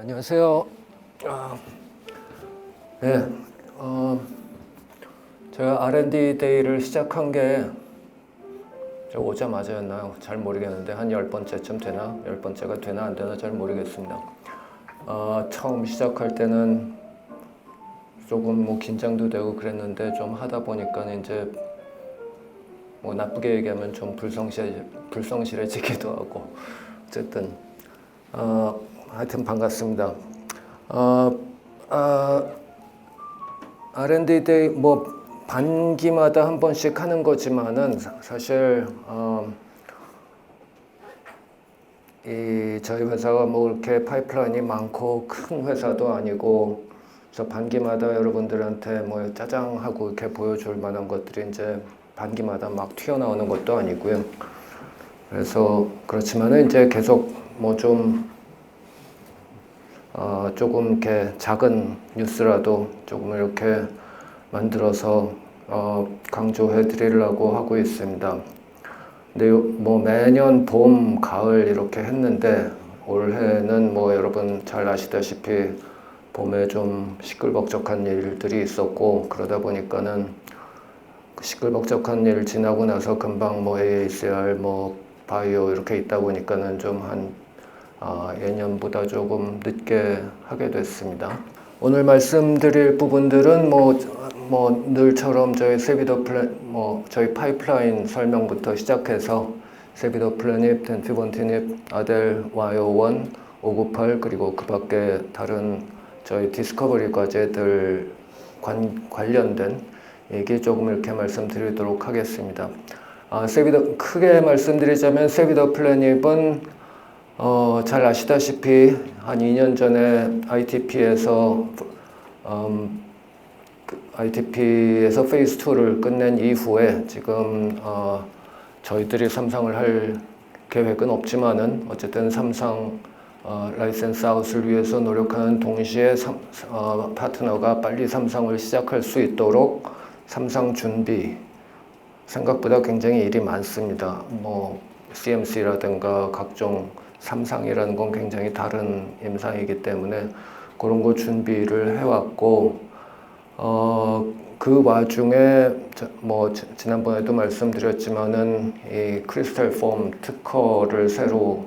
안녕하세요. 네, 제가 R&D 데이를 시작한 게 저 오자마자였나요? 잘 모르겠는데 한 10번째쯤 되나? 10번째가 되나 안 되나 잘 모르겠습니다. 처음 시작할 때는 조금 뭐 긴장도 되고 그랬는데 좀 하다 보니까 이제 뭐 나쁘게 얘기하면 좀 불성실해지기도 하고 어쨌든 하여튼 반갑습니다. R&D 데이 뭐 반기마다 한 번씩 하는 거지만은 사실 이 저희 회사가 뭐 이렇게 파이프라인이 많고 큰 회사도 아니고 그래서 반기마다 여러분들한테 뭐 짜장하고 이렇게 보여줄 만한 것들이 이제 반기마다 막 튀어나오는 것도 아니고요. 그래서 그렇지만은 이제 계속 뭐 좀 조금 이렇게 작은 뉴스라도 조금 이렇게 만들어서 강조해 드리려고 하고 있습니다. 근데 뭐 매년 봄, 가을 이렇게 했는데 올해는 뭐 여러분 잘 아시다시피 봄에 좀 시끌벅적한 일들이 있었고 그러다 보니까는 시끌벅적한 일 지나고 나서 금방 뭐 AACR 뭐 바이오 이렇게 있다 보니까는 좀 예년보다 조금 늦게 하게 됐습니다. 오늘 말씀드릴 부분들은 뭐 늘처럼 저희 세비더 플랜 저희 파이프라인 설명부터 시작해서 세비더 플래닛, 덴피본티닙, 아델, 와이오1, 598 그리고 그 밖에 다른 저희 디스커버리 과제들 관련된 얘기 조금 이렇게 말씀드리도록 하겠습니다. 크게 말씀드리자면 세비더 플래닛은 잘 아시다시피 한 2년 전에 ITP에서 페이스 2를 끝낸 이후에 지금 저희들이 3상을 할 계획은 없지만은 어쨌든 3상 라이센스 아웃을 위해서 노력하는 동시에 파트너가 빨리 3상을 시작할 수 있도록 3상 준비 생각보다 굉장히 일이 많습니다. 뭐 CMC라든가 각종 3상이라는 건 굉장히 다른 임상이기 때문에 그런 거 준비를 해왔고 그 와중에 뭐 지난번에도 말씀드렸지만은 이 크리스탈 폼 특허를 새로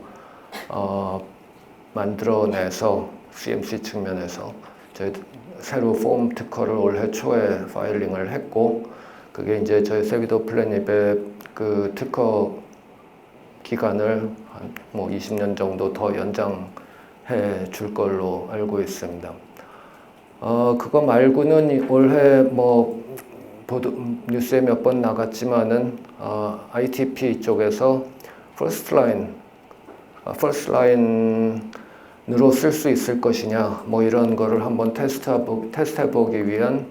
만들어내서 CMC 측면에서 저희 새로 폼 특허를 올해 초에 파일링을 했고 그게 이제 저희 세비더 플래닛의 그 특허 기간을 한 뭐 20년 정도 더 연장해 줄 걸로 알고 있습니다. 그거 말고는 올해 뭐 뉴스에 몇 번 나갔지만은 ITP 쪽에서 퍼스트 라인으로 쓸 수 있을 것이냐 뭐 이런 거를 한번 테스트해 보기 위한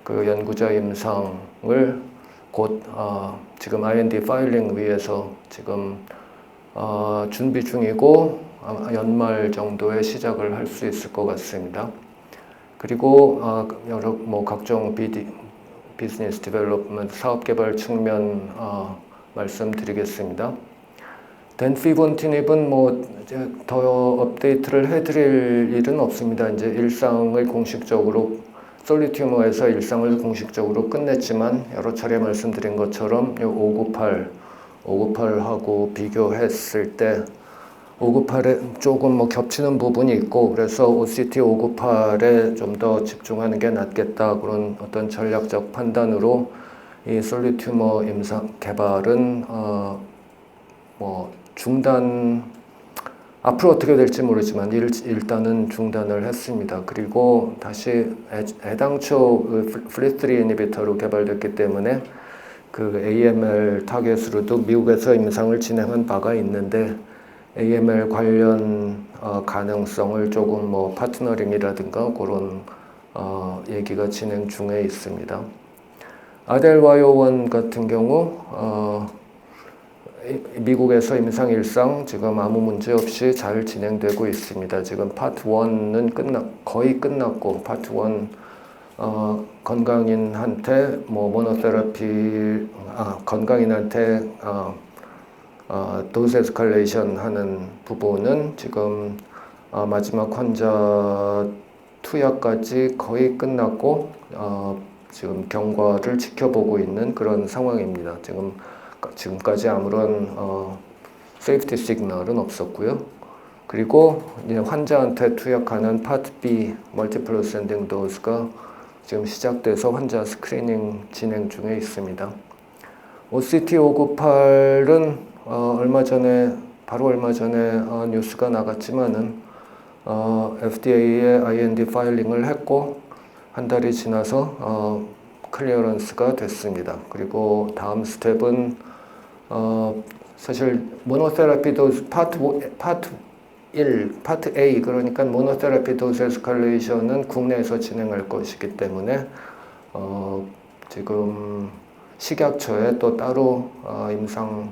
그 연구자 임상을 곧 지금 IND 파일링 위해서 지금 준비 중이고 연말 정도에 시작을 할 수 있을 것 같습니다. 그리고 여러 뭐 각종 비즈니스 디벨롭먼트 사업 개발 측면 말씀드리겠습니다. 덴피본티닙은 뭐 더 업데이트를 해드릴 일은 없습니다. 이제 일상을 공식적으로 솔리드 튜머에서 일상을 공식적으로 끝냈지만 여러 차례 말씀드린 것처럼 598하고 비교했을 때 598에 조금 뭐 겹치는 부분이 있고 그래서 OCT 598에 좀 더 집중하는 게 낫겠다 그런 어떤 전략적 판단으로 이 솔리드 튜머 임상 개발은 뭐 앞으로 어떻게 될지 모르지만 일단은 중단을 했습니다. 그리고 다시 애당초 FLT3 이니비터로 개발됐기 때문에 그 AML 타겟으로도 미국에서 임상을 진행한 바가 있는데 AML 관련 가능성을 조금 뭐 파트너링이라든가 그런 얘기가 진행 중에 있습니다. 아델 와이오1 같은 경우 미국에서 임상 일상 지금 아무 문제 없이 잘 진행되고 있습니다. 지금 파트 1은 거의 끝났고 파트 1 건강인한테 뭐 모노테라피 건강인한테 도스 에스컬레이션 하는 부분은 지금 마지막 환자 투약까지 거의 끝났고 지금 경과를 지켜보고 있는 그런 상황입니다. 지금까지 아무런 세이프티 시그널은 없었고요. 그리고 이제 환자한테 투약하는 파트 B 멀티플 어센딩 도스가 지금 시작돼서 환자 스크리닝 진행 중에 있습니다. OCT 598은 바로 얼마 전에 뉴스가 나갔지만은 FDA에 IND 파일링을 했고 한 달이 지나서 클리어런스가 됐습니다. 그리고 다음 스텝은 사실 모노테라피 도스 파트 A 그러니까 모노테라피 도스 에스컬레이션은 국내에서 진행할 것이기 때문에 지금 식약처에 또 따로 임상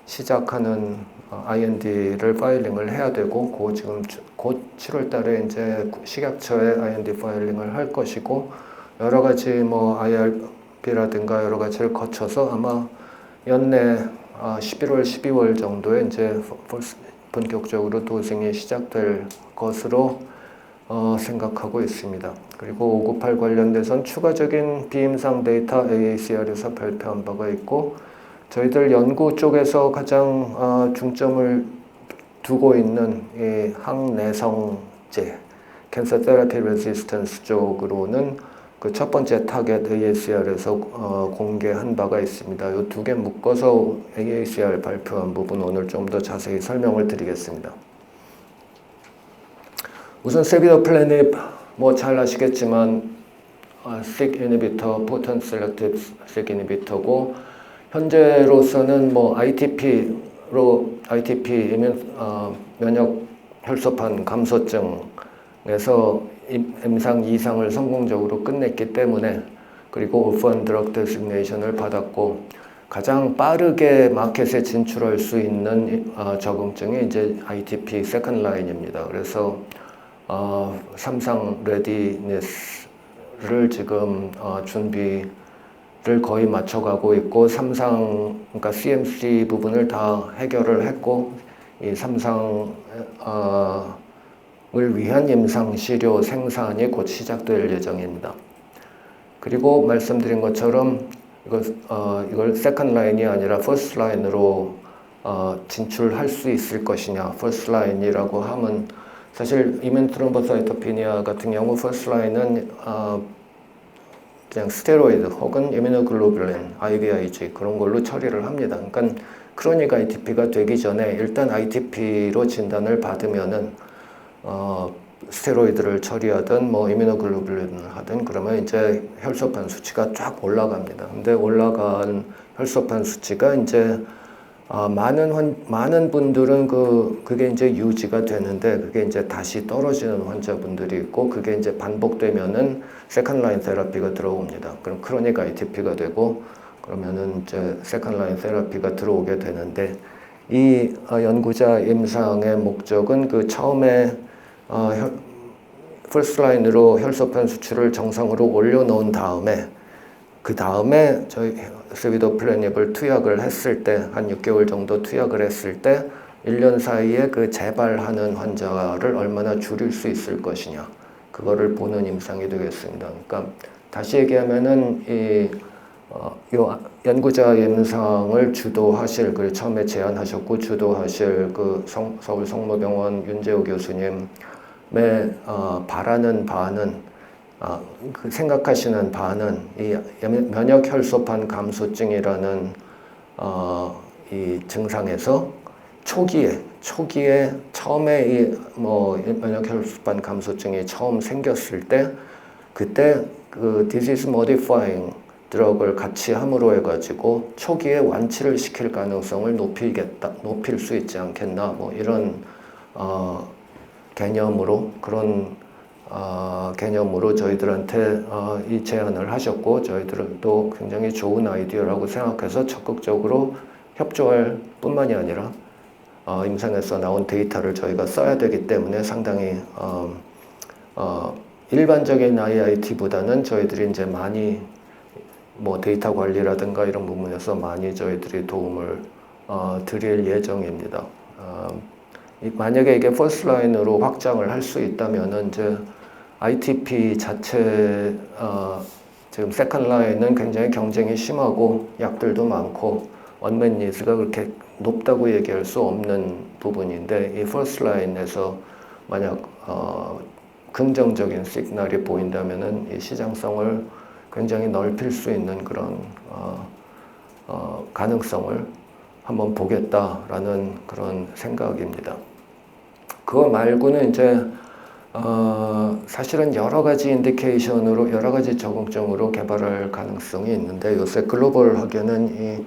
시작하는 IND를 파일링을 해야 되고 곧 7월 달에 이제 식약처에 IND 파일링을 할 것이고 여러 가지 뭐 IRB라든가 여러 가지를 거쳐서 아마 연내 11월, 12월 정도에 이제 본격적으로 도징이 시작될 것으로 생각하고 있습니다. 그리고 598 관련돼선 추가적인 비임상 데이터 AACR에서 발표한 바가 있고 저희들 연구 쪽에서 가장 중점을 두고 있는 이 항내성제 캔서 테라피 레지스턴스 쪽으로는 그 첫 번째 타겟 AACR에서 공개한 바가 있습니다. 이 두 개 묶어서 AACR 발표한 부분 오늘 좀 더 자세히 설명을 드리겠습니다. 우선 세비도플래닙 뭐 잘 아시겠지만 SYK inhibitor, potent selective SYK inhibitor고 현재로서는 뭐 ITP 면역 혈소판 감소증에서 임상 2상을 성공적으로 끝냈기 때문에 그리고 오펀 드럭 데시그네이션을 받았고 가장 빠르게 마켓에 진출할 수 있는 적응증이 이제 ITP 세컨드 라인입니다. 그래서 3상 레디니스를 지금 준비를 거의 맞춰가고 있고 3상 그러니까 CMC 부분을 다 해결을 했고 이 3상 을 위한 임상 시료 생산이 곧 시작될 예정입니다. 그리고 말씀드린 것처럼 이걸 세컨드 라인이 아니라 퍼스트 라인으로 진출할 수 있을 것이냐. 퍼스트 라인이라고 하면 사실 이면 트롬보사이토피니아 같은 경우 퍼스트 라인은 그냥 스테로이드 혹은 이뮤노글로불린, IVIG 그런 걸로 처리를 합니다. 그러니까 크로닉 ITP가 되기 전에 일단 ITP로 진단을 받으면은 스테로이드를 처리하든 뭐 이뮤노글로불린을 하든 그러면 이제 혈소판 수치가 쫙 올라갑니다. 근데 올라간 혈소판 수치가 이제 많은 분들은 그게 이제 유지가 되는데 그게 이제 다시 떨어지는 환자분들이 있고 그게 이제 반복되면은 세컨드 라인 테라피가 들어옵니다. 그럼 크로닉 ITP가 되고 그러면은 이제 세컨드 라인 테라피가 들어오게 되는데 이 연구자 임상의 목적은 그 처음에 퍼스트 라인으로 혈소판 수치를 정상으로 올려놓은 다음에 그 다음에 저희 세비도플래닙을 투약을 했을 때 한 6개월 정도 투약을 했을 때 1년 사이에 그 재발하는 환자를 얼마나 줄일 수 있을 것이냐 그거를 보는 임상이 되겠습니다. 그러니까 다시 얘기하면은 요 연구자 임상을 주도하실 그리고 처음에 제안하셨고 주도하실 그 서울 성모병원 윤재호 교수님의 바라는 바는 그 생각하시는 바는 이 면역 혈소판 감소증이라는 이 증상에서 초기에 처음에 이 면역 혈소판 감소증이 처음 생겼을 때 그때 그 disease modifying 드럭을 같이 함으로 해가지고 초기에 완치를 시킬 가능성을 높일 수 있지 않겠나 뭐 이런 개념으로 그런 개념으로 저희들한테 이 제안을 하셨고 저희들도 굉장히 좋은 아이디어라고 생각해서 적극적으로 협조할 뿐만이 아니라 임상에서 나온 데이터를 저희가 써야 되기 때문에 상당히 일반적인 IIT보다는 저희들이 이제 많이 뭐 데이터 관리라든가 이런 부분에서 많이 저희들이 도움을 드릴 예정입니다. 만약에 이게 퍼스트 라인으로 확장을 할 수 있다면은 이제 ITP 자체 지금 세컨드 라인은 굉장히 경쟁이 심하고 약들도 많고 언맷 니즈가 그렇게 높다고 얘기할 수 없는 부분인데 이 퍼스트 라인에서 만약 긍정적인 시그널이 보인다면은 이 시장성을 굉장히 넓힐 수 있는 그런 가능성을 한번 보겠다라는 그런 생각입니다. 그거 말고는 이제 사실은 여러 가지 인디케이션으로 여러 가지 적응증으로 개발할 가능성이 있는데 요새 글로벌하게는 이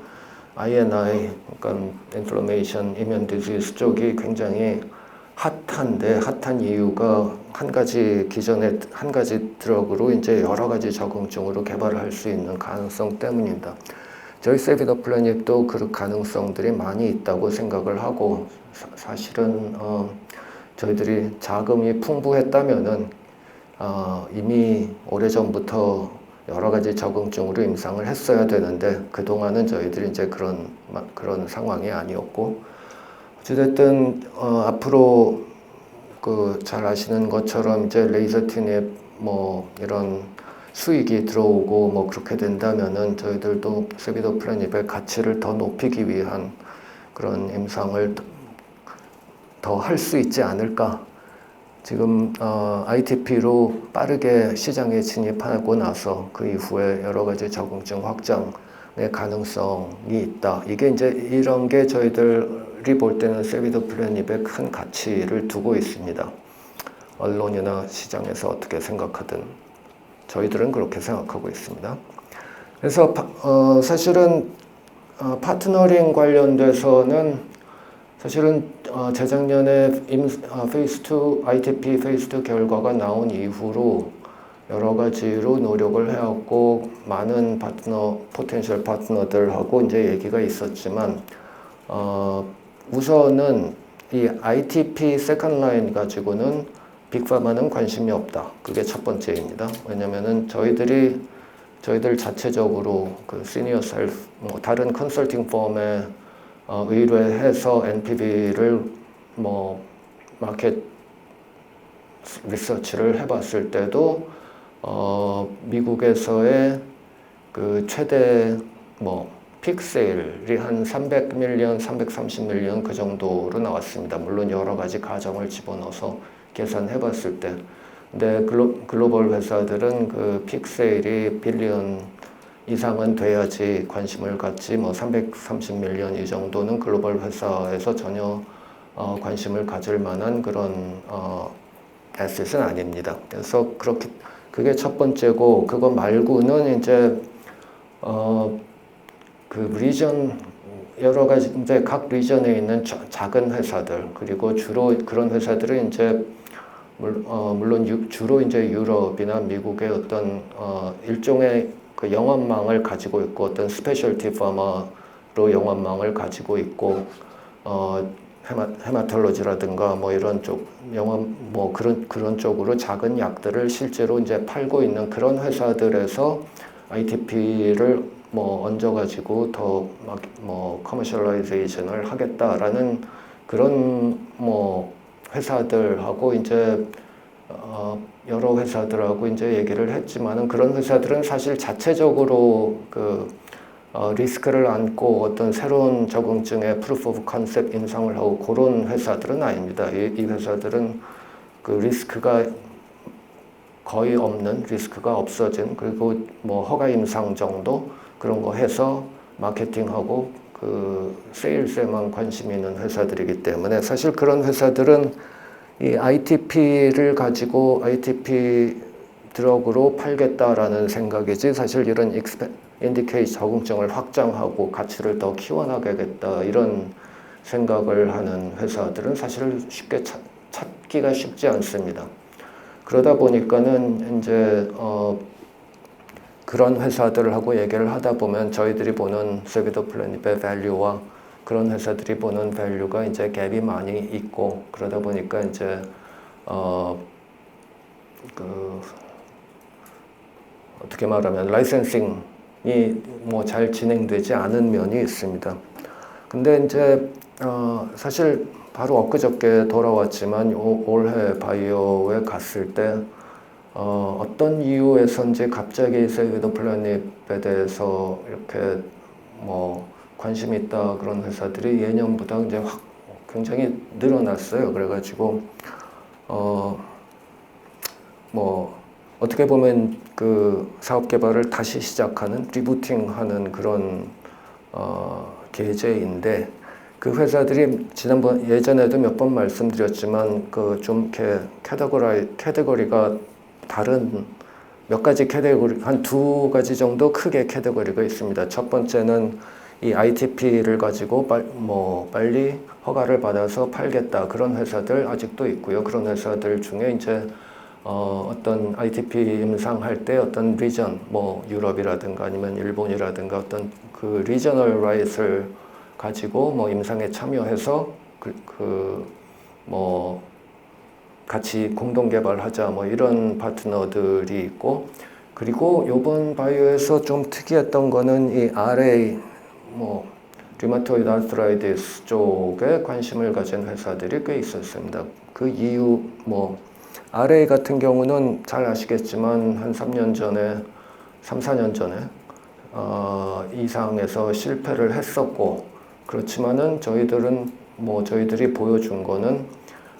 I&I, 그러니까 인플레이션, 이뮨 디지즈 쪽이 굉장히 핫한데 핫한 이유가 기존에 한 가지 드럭으로 이제 여러 가지 적응증으로 개발할 수 있는 가능성 때문입니다. 저희 세비더 플래닛도 그 가능성들이 많이 있다고 생각을 하고 사실은 저희들이 자금이 풍부했다면은 이미 오래전부터 여러 가지 적응증으로 임상을 했어야 되는데 그동안은 저희들이 이제 그런 상황이 아니었고 어찌됐든 앞으로 잘 아시는 것처럼 이제 레이저 튜닙 뭐 이런 수익이 들어오고 뭐 그렇게 된다면은 저희들도 세비더 플래닛의 가치를 더 높이기 위한 그런 임상을 더 할 수 있지 않을까. 지금 ITP로 빠르게 시장에 진입하고 나서 그 이후에 여러 가지 적응증 확장의 가능성이 있다. 이게 이제 이런 게 저희들이 볼 때는 세비더 플래닛에 큰 가치를 두고 있습니다. 언론이나 시장에서 어떻게 생각하든 저희들은 그렇게 생각하고 있습니다. 그래서 사실은 파트너링 관련돼서는 사실은 재작년에 페이스 2, ITP 페이스 2 결과가 나온 이후로 여러 가지로 노력을 해왔고 많은 포텐셜 파트너들하고 이제 얘기가 있었지만 우선은 이 ITP 세컨드 라인 가지고는 빅파마는 관심이 없다. 그게 첫 번째입니다. 왜냐면은 저희들 자체적으로 그 시니어 셀프, 다른 컨설팅 펌에 의뢰해서 NPV를 마켓 리서치를 해봤을 때도 미국에서의 그 최대 픽 세일이 한 300밀리언, 330밀리언 그 정도로 나왔습니다. 물론 여러 가지 가정을 집어넣어서 계산해봤을 때, 근데 글로벌 회사들은 그 픽 세일이 빌리언 이상은 돼야지 관심을 갖지 330밀리언 이 정도는 글로벌 회사에서 전혀 관심을 가질 만한 그런 에셋은 아닙니다. 그래서 그게 첫 번째고 그거 말고는 이제 그 리전 여러 가지 이제 각 리전에 있는 작은 회사들 그리고 주로 그런 회사들은 이제 물론 주로 이제 유럽이나 미국의 어떤 일종의 그 영업망을 가지고 있고 어떤 스페셜티 파마로 영업망을 가지고 있고 헤마톨로지라든가 이런 쪽 영업 그런 쪽으로 작은 약들을 실제로 이제 팔고 있는 그런 회사들에서 ITP를 얹어가지고 더 커머셜라이제이션을 하겠다라는 그런 회사들하고 이제 여러 회사들하고 이제 얘기를 했지만은 그런 회사들은 사실 자체적으로 리스크를 안고 어떤 새로운 적응증의 프루프 오브 컨셉 임상을 하고 그런 회사들은 아닙니다. 이 회사들은 그 리스크가 거의 없는 리스크가 없어진 그리고 허가 임상 정도 그런 거 해서 마케팅하고 그 세일스에만 관심 있는 회사들이기 때문에 사실 그런 회사들은 이 ITP를 가지고 ITP 드럭으로 팔겠다라는 생각이지 사실 이런 인디케이트 적응증을 확장하고 가치를 더 키워나가겠다 이런 생각을 하는 회사들은 사실 쉽게 찾기가 쉽지 않습니다. 그러다 보니까는 이제 그런 회사들하고 얘기를 하다 보면 저희들이 보는 세비더 플래닛의 밸류와 그런 회사들이 보는 밸류가 이제 갭이 많이 있고 그러다 보니까 이제 어떻게 말하면 라이센싱이 잘 진행되지 않은 면이 있습니다. 근데 이제 사실 바로 엊그저께 돌아왔지만 올해 바이오에 갔을 때 어떤 이유에서인지 갑자기 세이비드 플래닛에 대해서 이렇게 뭐 관심이 있다 그런 회사들이 예년보다 이제 확 굉장히 늘어났어요. 그래가지고 뭐 어떻게 보면 그 사업 개발을 다시 시작하는 리부팅하는 그런 계제인데 그 회사들이 지난번 예전에도 몇 번 말씀드렸지만 그 좀 이렇게 캐테고리가 다른 몇 가지 캐테고리 한 두 가지 정도 크게 캐테고리가 있습니다. 첫 번째는 이 ITP를 가지고 빨리 허가를 받아서 팔겠다 그런 회사들 아직도 있고요. 그런 회사들 중에 이제 어떤 ITP 임상할 때 어떤 리전, 뭐 유럽이라든가 아니면 일본이라든가 어떤 그 리저널 라이트를 가지고 뭐 임상에 참여해서 뭐 같이 공동 개발하자 뭐 이런 파트너들이 있고, 그리고 요번 바이오에서 좀 특이했던 거는 이 RA 뭐 류마토이드 아스트라이티스 쪽에 관심을 가진 회사들이 꽤 있었습니다. 그 이유 뭐 RA 같은 경우는 잘 아시겠지만 한 3년 전에 3, 4년 전에 이상에서 실패를 했었고, 그렇지만은 저희들이 보여준 거는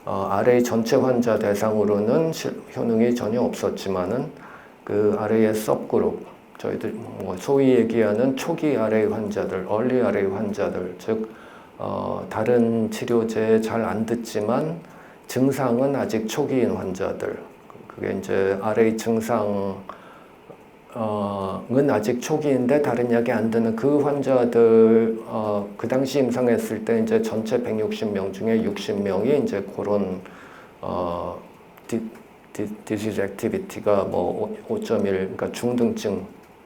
RA 전체 환자 대상으로는 효능이 전혀 없었지만은 그 RA의 서브그룹, 저희들 뭐 소위 얘기하는 초기 RA 환자들, 얼리 RA 환자들, 즉 다른 치료제에 잘 안 듣지만 증상은 아직 초기인 환자들, 그게 이제 RA 증상 은 아직 초기인데 다른 약이 안 드는 그 환자들, 그 당시 임상했을 때 이제 전체 160명 중에 60명이 이제 그런 disease activity가 뭐 5.1, 그러니까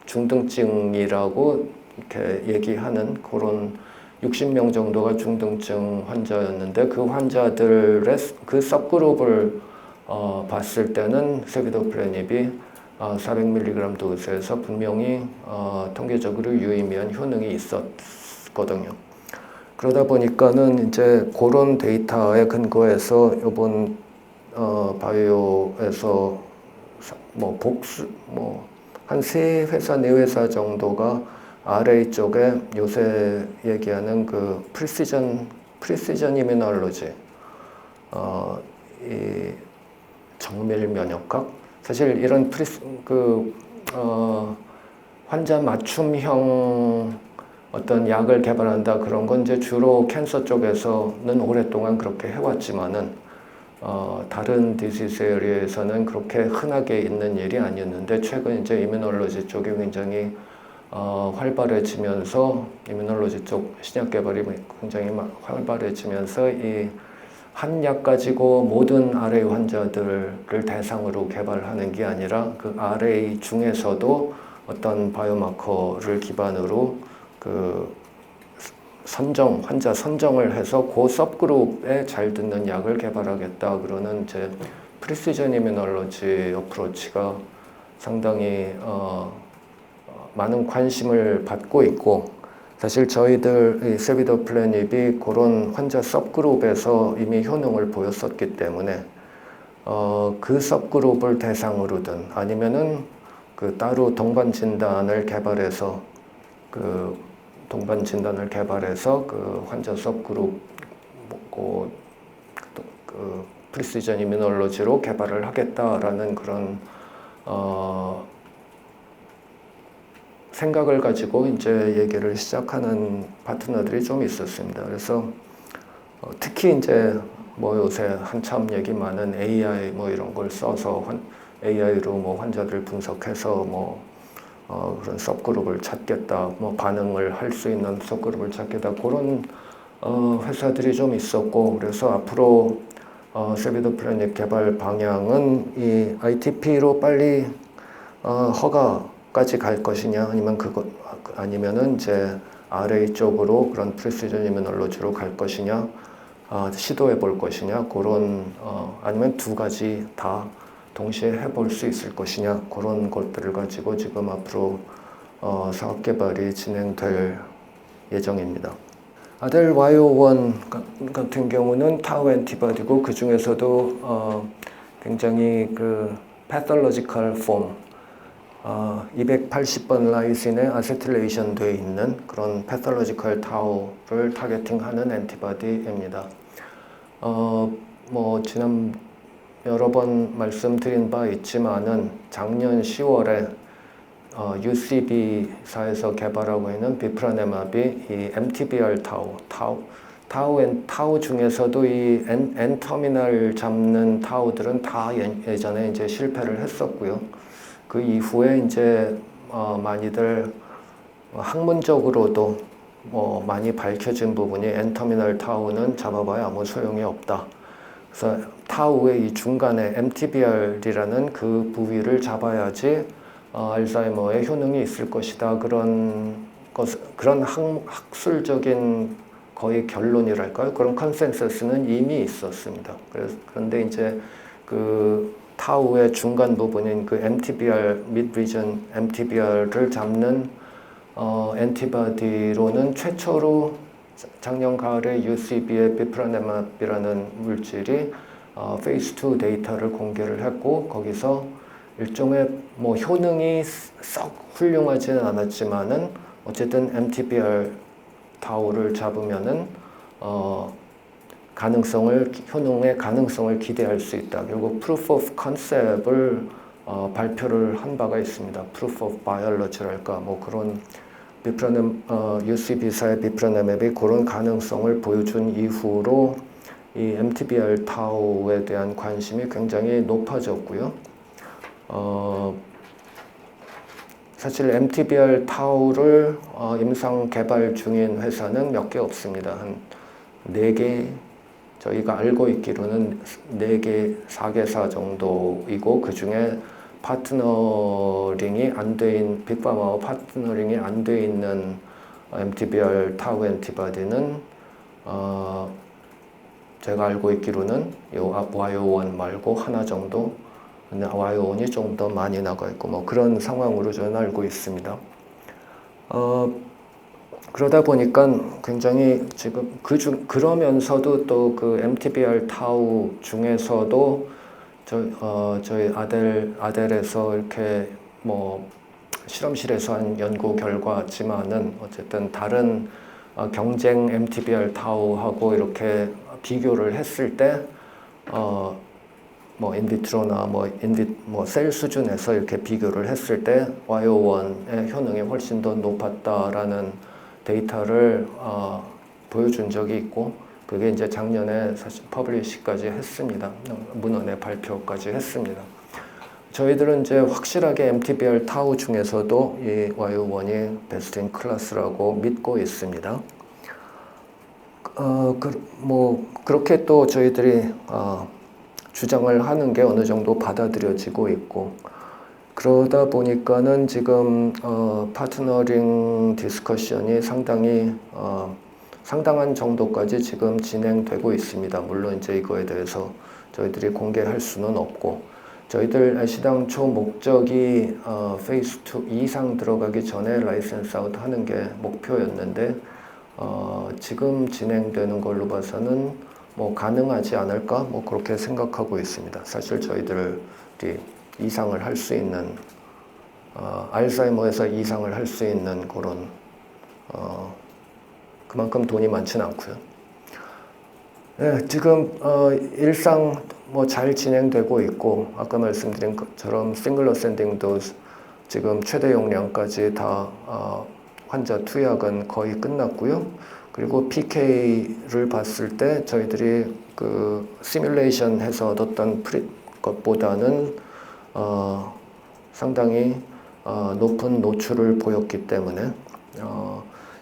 중등증이라고 이렇게 얘기하는 그런 60명 정도가 중등증 환자였는데, 그 환자들의 그 서브그룹을 봤을 때는 세비도플래닙이 400mg 도수에서 분명히 통계적으로 유의미한 효능이 있었거든요. 그러다 보니까는 이제 그런 데이터에 근거해서 이번 바이오에서 한 3회사, 4회사 정도가 RA 쪽에 요새 얘기하는 그 프리시전 이뮤놀로지, 이 정밀 면역학, 사실 이런 환자 맞춤형 어떤 약을 개발한다 그런 건 이제 주로 캔서 쪽에서는 오랫동안 그렇게 해왔지만은 다른 디지즈 에리어에서는 그렇게 흔하게 있는 일이 아니었는데, 최근 이제 이뮤놀로지 쪽이 굉장히 활발해지면서, 이뮤놀로지 쪽 신약 개발이 굉장히 활발해지면서 이 한 약 가지고 모든 RA 환자들을 대상으로 개발하는 게 아니라 그 RA 중에서도 어떤 바이오마커를 기반으로 그 환자 선정을 해서 그 서브그룹에 잘 듣는 약을 개발하겠다 그러는 이제 프리시전 이뮤놀로지 어프로치가 상당히 많은 관심을 받고 있고, 사실 저희들 세비도플래닙이 그런 환자 서브그룹에서 이미 효능을 보였었기 때문에 그 서브그룹을 대상으로든 아니면은 그 따로 동반 진단을 개발해서 그 환자 서브그룹 그 프리시전 이뮤놀로지로 개발을 하겠다라는 그런 생각을 가지고 이제 얘기를 시작하는 파트너들이 좀 있었습니다. 그래서 특히 이제 뭐 요새 한참 얘기 많은 AI 뭐 이런 걸 써서 AI로 뭐 환자들 분석해서 뭐 그런 서브그룹을 찾겠다, 뭐 반응을 할 수 있는 서브그룹을 찾겠다, 그런 회사들이 좀 있었고, 그래서 앞으로 세비도플래닛 개발 방향은 이 ITP로 빨리 허가까지 갈 것이냐, 아니면은 이제 RA 쪽으로 그런 프리시전 이뮤놀로지로 갈 것이냐, 시도해 볼 것이냐, 그런 아니면 두 가지 다 동시에 해볼 수 있을 것이냐, 그런 것들을 가지고 지금 앞으로 사업 개발이 진행될 예정입니다. 아델 YO1 같은 경우는 타우 엔티바디고 그 중에서도 굉장히 그 pathological form 280번 라이신에 아세틸레이션 되어 있는 그런 pathological 타우를 타겟팅하는 엔티바디입니다. 뭐 지난 여러 번 말씀드린 바 있지만은 작년 10월에 UCB사에서 개발하고 있는 비프라네마비 이 MTBR 타우 중에서도 이 N터미널 잡는 타우들은 다 예전에 이제 실패를 했었고요. 그 이후에 이제 많이들 학문적으로도 뭐 많이 밝혀진 부분이 N터미널 타우는 잡아봐야 아무 소용이 없다. 그래서 타우의 이 중간에 MTBR이라는 그 부위를 잡아야지 알츠하이머의 효능이 있을 것이다. 그런 학술적인 거의 결론이랄까요? 그런 컨센서스는 이미 있었습니다. 그런데 이제 그 타우의 중간 부분인 그 MTBR, mid-region MTBR를 잡는 엔티바디로는 최초로 작년 가을에 UCB의 비프라네마비라는 물질이 페이스 2 데이터를 공개를 했고 거기서 일종의 뭐 효능이 썩 훌륭하지는 않았지만은 어쨌든 MTBR 타우를 잡으면은 효능의 가능성을 기대할 수 있다. 그리고 proof of concept을 발표를 한 바가 있습니다. proof of biology랄까 뭐 그런 UCB사의 비프라네맵이 그런 가능성을 보여준 이후로 이 MTBR 타우에 대한 관심이 굉장히 높아졌고요. 사실 MTBR 타우를 임상 개발 중인 회사는 몇 개 없습니다. 한 4개, 저희가 알고 있기로는 4개, 4개사 정도이고 그 중에 파트너링이 안 돼 있는 빅파마와 파트너링이 안 돼 있는 MTBR 타우 엔티바디는 제가 알고 있기로는 요 YO1 말고 하나 정도, 근데 YO1이 좀 더 많이 나가 있고 뭐 그런 상황으로 저는 알고 있습니다. 그러다 보니까 굉장히 지금 그러면서도 또 그 MTBR 타우 중에서도 저희 아델에서 이렇게 뭐 실험실에서 한 연구 결과지만은 어쨌든 다른 경쟁 MTBR 타우하고 이렇게 비교를 했을 때 뭐 인비트로나 뭐 셀 수준에서 이렇게 비교를 했을 때 YO1의 효능이 훨씬 더 높았다라는 데이터를 보여준 적이 있고 그게 이제 작년에 사실 퍼블리시까지 했습니다. 문헌에 발표까지 했습니다. 저희들은 이제 확실하게 MTBR 타우 중에서도 이 YO1이 베스트 인 클래스라고 믿고 있습니다. 그렇게 또 저희들이 주장을 하는 게 어느 정도 받아들여지고 있고 그러다 보니까는 지금 파트너링 디스커션이 상당한 정도까지 지금 진행되고 있습니다. 물론 이제 이거에 대해서 저희들이 공개할 수는 없고 저희들 애시당초 목적이 페이스 2 이상 들어가기 전에 라이센스 아웃 하는 게 목표였는데 지금 진행되는 걸로 봐서는 뭐 가능하지 않을까 뭐 그렇게 생각하고 있습니다. 사실 저희들이 이상을 할 수 있는 알츠하이머에서 이상을 할 수 있는 그런 그만큼 돈이 많지는 않고요. 네, 지금 일상 뭐 잘 진행되고 있고 아까 말씀드린 것처럼 싱글 어센딩 도스 지금 최대 용량까지 다 환자 투약은 거의 끝났고요. 그리고 PK를 봤을 때 저희들이 그 시뮬레이션 해서 얻었던 것보다는 상당히 높은 노출을 보였기 때문에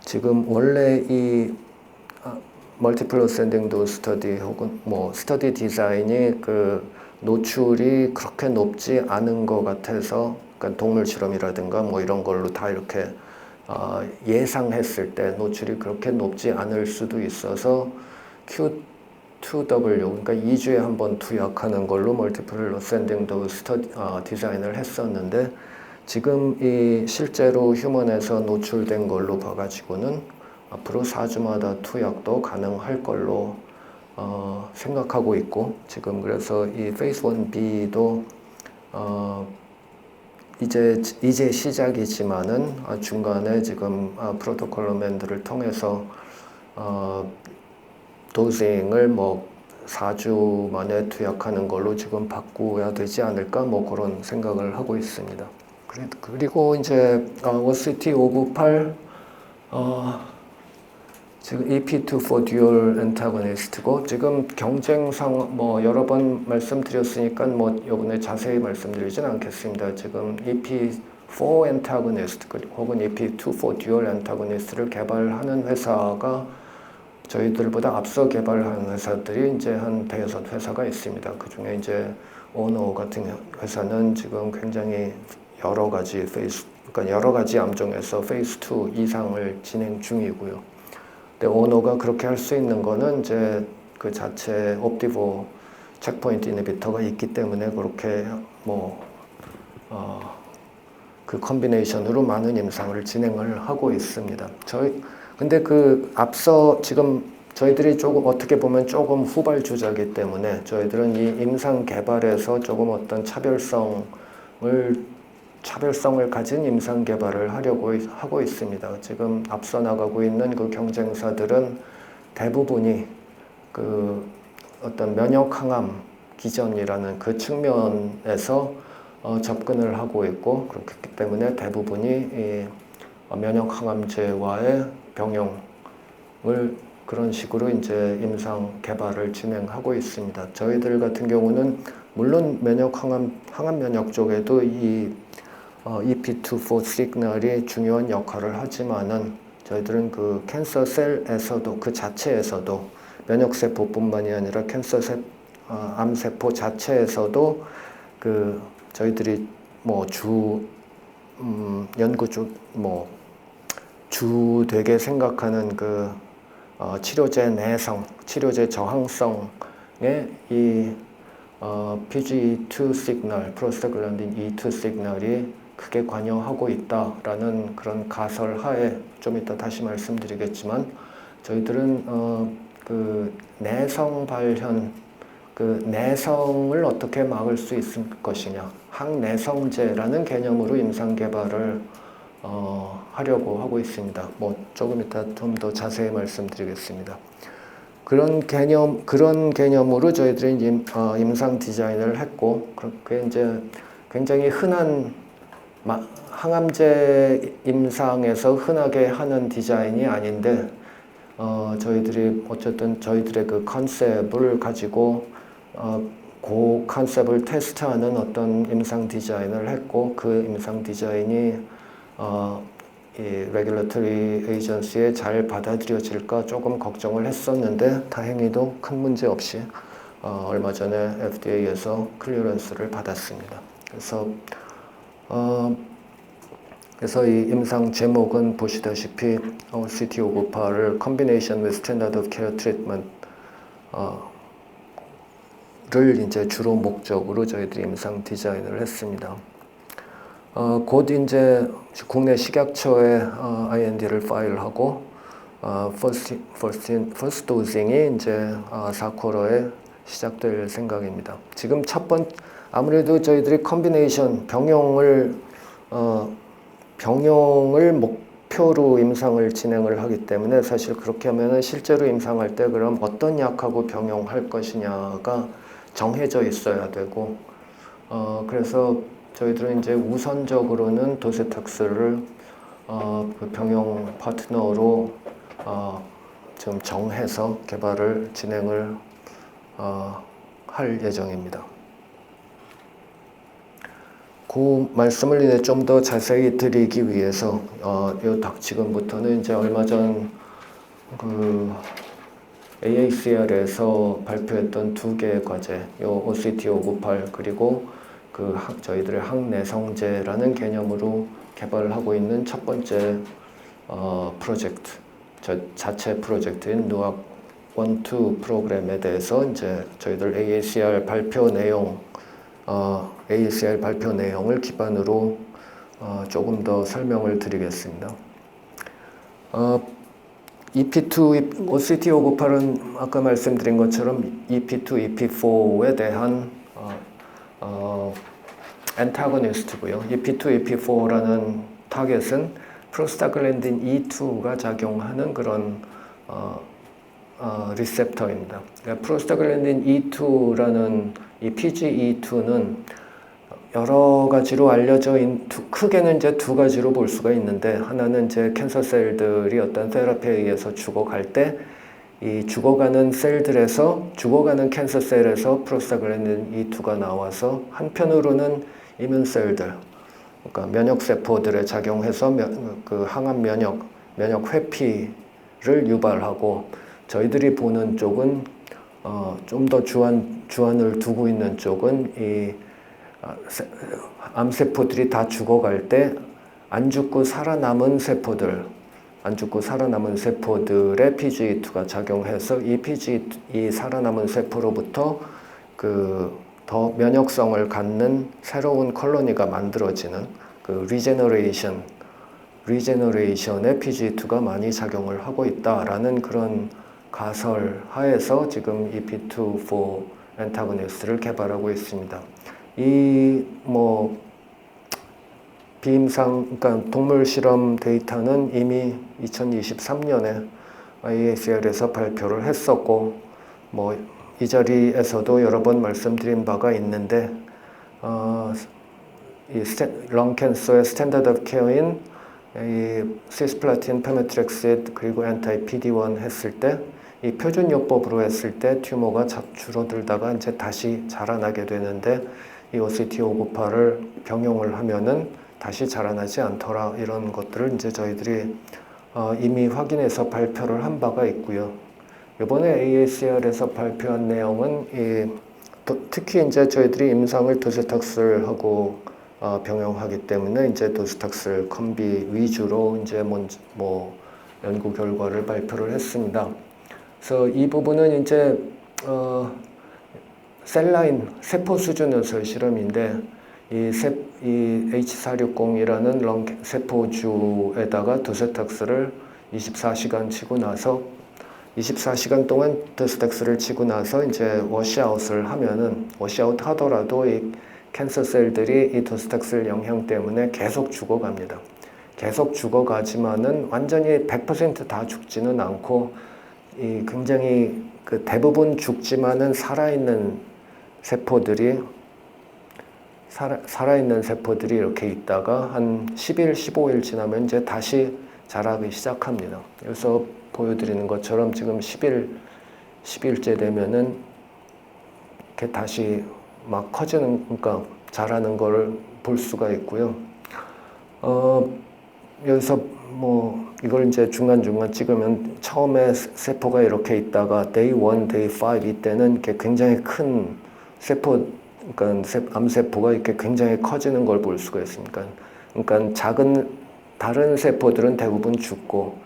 지금 원래 이 멀티플 어센딩 도스 스터디 혹은 뭐 스터디 디자인이 그 노출이 그렇게 높지 않은 것 같아서 그러니까 동물 실험이라든가 뭐 이런 걸로 다 이렇게 예상했을 때 노출이 그렇게 높지 않을 수도 있어서 Q2W 그러니까 2주에 한 번 투약하는 걸로 멀티플 어센딩 도스 디자인을 했었는데 지금 이 실제로 휴먼에서 노출된 걸로 봐가지고는 앞으로 4주마다 투약도 가능할 걸로 생각하고 있고, 지금 그래서 이 페이스 1B도 이제 시작이지만은 중간에 지금 프로토콜 어멘드를 통해서 도징을 뭐 4주 만에 투약하는 걸로 지금 바꾸어야 되지 않을까, 뭐 그런 생각을 하고 있습니다. 그리고 이제 OCT 598 지금 EP2 듀얼 엔타고니스트고, 지금 경쟁상 뭐 여러 번 말씀드렸으니까 뭐 이번에 자세히 말씀드리진 않겠습니다. 지금 EP4 엔타고니스트 혹은 EP2 듀얼 엔타고니스트를 개발하는 회사가 저희들보다 앞서 개발하는 회사들이 이제 한 대여섯 회사가 있습니다. 그 중에 이제 오노 같은 회사는 지금 굉장히 여러 가지 그러니까 여러 가지 암종에서 페이스 2 이상을 진행 중이고요. 근데 오노가 그렇게 할 수 있는 거는 이제 그 자체 옵티보 체크포인트 이니비터가 있기 때문에 그렇게 그 컨비네이션으로 많은 임상을 진행을 하고 있습니다. 근데 앞서 지금 저희들이 조금 어떻게 보면 조금 후발주자이기 때문에 저희들은 이 임상 개발에서 조금 어떤 차별성을 가진 임상 개발을 하려고 하고 있습니다. 지금 앞서 나가고 있는 그 경쟁사들은 대부분이 그 어떤 면역 항암 기전이라는 그 측면에서 접근을 하고 있고, 그렇기 때문에 대부분이 이 면역 항암제와의 병용을 그런 식으로 이제 임상 개발을 진행하고 있습니다. 저희들 같은 경우는 물론 항암 면역 쪽에도 이 EP24 시그널이 중요한 역할을 하지만은 저희들은 그 캔서 셀에서도 그 자체에서도 면역세포뿐만이 아니라 암세포 자체에서도 그 저희들이 뭐 연구 쪽 주 되게 생각하는 그 치료제 내성, 치료제 저항성의 이 PG2 시그널, 프로스타글란딘 E2 시그널이 크게 관여하고 있다라는 그런 가설하에 좀 이따 다시 말씀드리겠지만, 저희들은 그 내성 발현, 그 내성을 어떻게 막을 수 있을 것이냐, 항내성제라는 개념으로 임상 개발을 하려고 하고 있습니다. 뭐 조금 이따 좀 더 자세히 말씀드리겠습니다. 그런 개념으로 저희들이 임상 디자인을 했고, 그렇게 이제 굉장히 흔한 항암제 임상에서 흔하게 하는 디자인이 아닌데, 저희들이 어쨌든 저희들의 그 컨셉을 가지고 그 컨셉을 테스트하는 어떤 임상 디자인을 했고, 그 임상 디자인이 이 레귤러터리 에이전시에 잘 받아들여질까 조금 걱정을 했었는데, 다행히도 큰 문제 없이 얼마 전에 FDA에서 클리어런스를 받았습니다. 그래서 이 임상 제목은 보시다시피 CT598을 Combination with Standard of Care Treatment 를 이제 주로 목적으로 저희들이 임상 디자인을 했습니다. 곧 이제 국내 식약처에 IND를 파일하고 first dosing이 이제 4쿼터에 시작될 생각입니다. 지금 아무래도 저희들이 컨비네이션 병용을 목표로 임상을 진행을 하기 때문에, 사실 그렇게 하면은 실제로 임상할 때 그럼 어떤 약하고 병용할 것이냐가 정해져 있어야 되고, 그래서 저희들은 이제 우선적으로는 도세탁스를 그 병용 파트너로 지금 정해서 개발을 진행을 할 예정입니다. 그 말씀을 이제 좀 더 자세히 드리기 위해서 지금부터는 이제 얼마 전 그 AACR에서 발표했던 두 개의 과제, OCT598 그리고 저희들의 항내성제라는 개념으로 개발하고 있는 첫 번째 프로젝트, 자체 프로젝트인 누악 1-2 프로그램에 대해서 이제 저희들 AACR 발표 내용을 기반으로 조금 더 설명을 드리겠습니다. EP2, OCT598은 아까 말씀드린 것처럼 EP2, EP4에 대한 엔타고니스트고요. EP2, EP4라는 타겟은 프로스타글랜딘 E2가 작용하는 그런 리셉터입니다. 그러니까 프로스타글랜딘 E2라는 이 PGE2는 여러 가지로 알려져 있는 크게는 이제 두 가지로 볼 수가 있는데, 하나는 이제 캔서 셀들이 어떤 테라피에 의해서 죽어갈 때 이 죽어가는 셀들에서 죽어가는 캔서 셀에서 프로스타글랜딘 E2가 나와서 한편으로는 이뮨 셀들, 그러니까 면역 세포들에 작용해서 그 항암 면역 회피를 유발하고, 저희들이 보는 쪽은 좀 더 주안을 두고 있는 쪽은 이 암세포들이 다 죽어갈 때 안 죽고 살아남은 세포들의 PGE2가 작용해서 이 살아남은 세포로부터 그 더 면역성을 갖는 새로운 콜로니가 만들어지는 그 리제너레이션의 PGE2가 많이 작용을 하고 있다라는 그런 가설 하에서 지금 EP2/4 엔타고니스트를 개발하고 있습니다. 이 그러니까 동물 실험 데이터는 이미 2023년에 IACR에서 발표를 했었고, 이 자리에서도 여러 번 말씀드린 바가 있는데, 이 런 캔서의 스탠다드 오브 케어인 이 시스플라틴, 페메트렉시드 그리고 엔타이 PD-1 했을 때, 이 표준요법으로 했을 때 튜머가 줄어들다가 이제 다시 자라나게 되는데, 이 OCT598을 병용을 하면은 다시 자라나지 않더라. 이런 것들을 이제 저희들이 이미 확인해서 발표를 한 바가 있고요. 이번에 AACR에서 발표한 내용은 특히 이제 저희들이 임상을 도세탁술하고 병용하기 때문에 이제 도세탁술 컴비 위주로 이제 연구 결과를 발표를 했습니다. 그래서 이 부분은 이제 셀라인 세포 수준에서의 실험인데, 이 H460이라는 런 세포주에다가 도세탁스를 24시간 치고 나서 24시간 동안 도세탁스를 치고 나서 이제 워시아웃을 하면은, 워시아웃 하더라도 이 캔서 셀들이 이 도세탁스 영향 때문에 계속 죽어갑니다. 계속 죽어가지만은 완전히 100% 다 죽지는 않고, 이 굉장히 그 대부분 죽지만은 살아있는 세포들이 이렇게 있다가 한 10일, 15일 지나면 이제 다시 자라기 시작합니다. 여기서 보여드리는 것처럼 지금 10일째 되면은 이렇게 다시 막 커지는, 그러니까 자라는 걸 볼 수가 있고요. 여기서 이걸 이제 중간중간 찍으면 처음에 세포가 이렇게 있다가 day 1, day 5 이때는 이렇게 굉장히 큰 세포, 그러니까 암세포가 이렇게 굉장히 커지는 걸 볼 수가 있습니다. 그러니까 작은 다른 세포들은 대부분 죽고,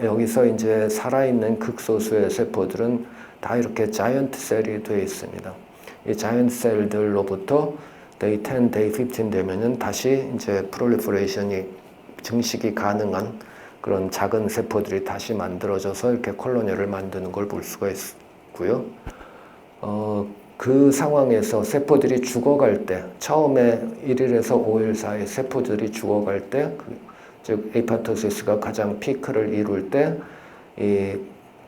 여기서 이제 살아있는 극소수의 세포들은 다 이렇게 자이언트 셀이 되어 있습니다. 이 자이언트 셀들로부터 day 10, day 15 되면은 다시 이제 프롤리퍼레이션이 증식이 가능한 그런 작은 세포들이 다시 만들어져서 이렇게 콜로니를 만드는 걸 볼 수가 있고요. 그 상황에서 세포들이 죽어갈 때, 처음에 1일에서 5일 사이 세포들이 죽어갈 때, 즉 에이파토시스가 가장 피크를 이룰 때, 이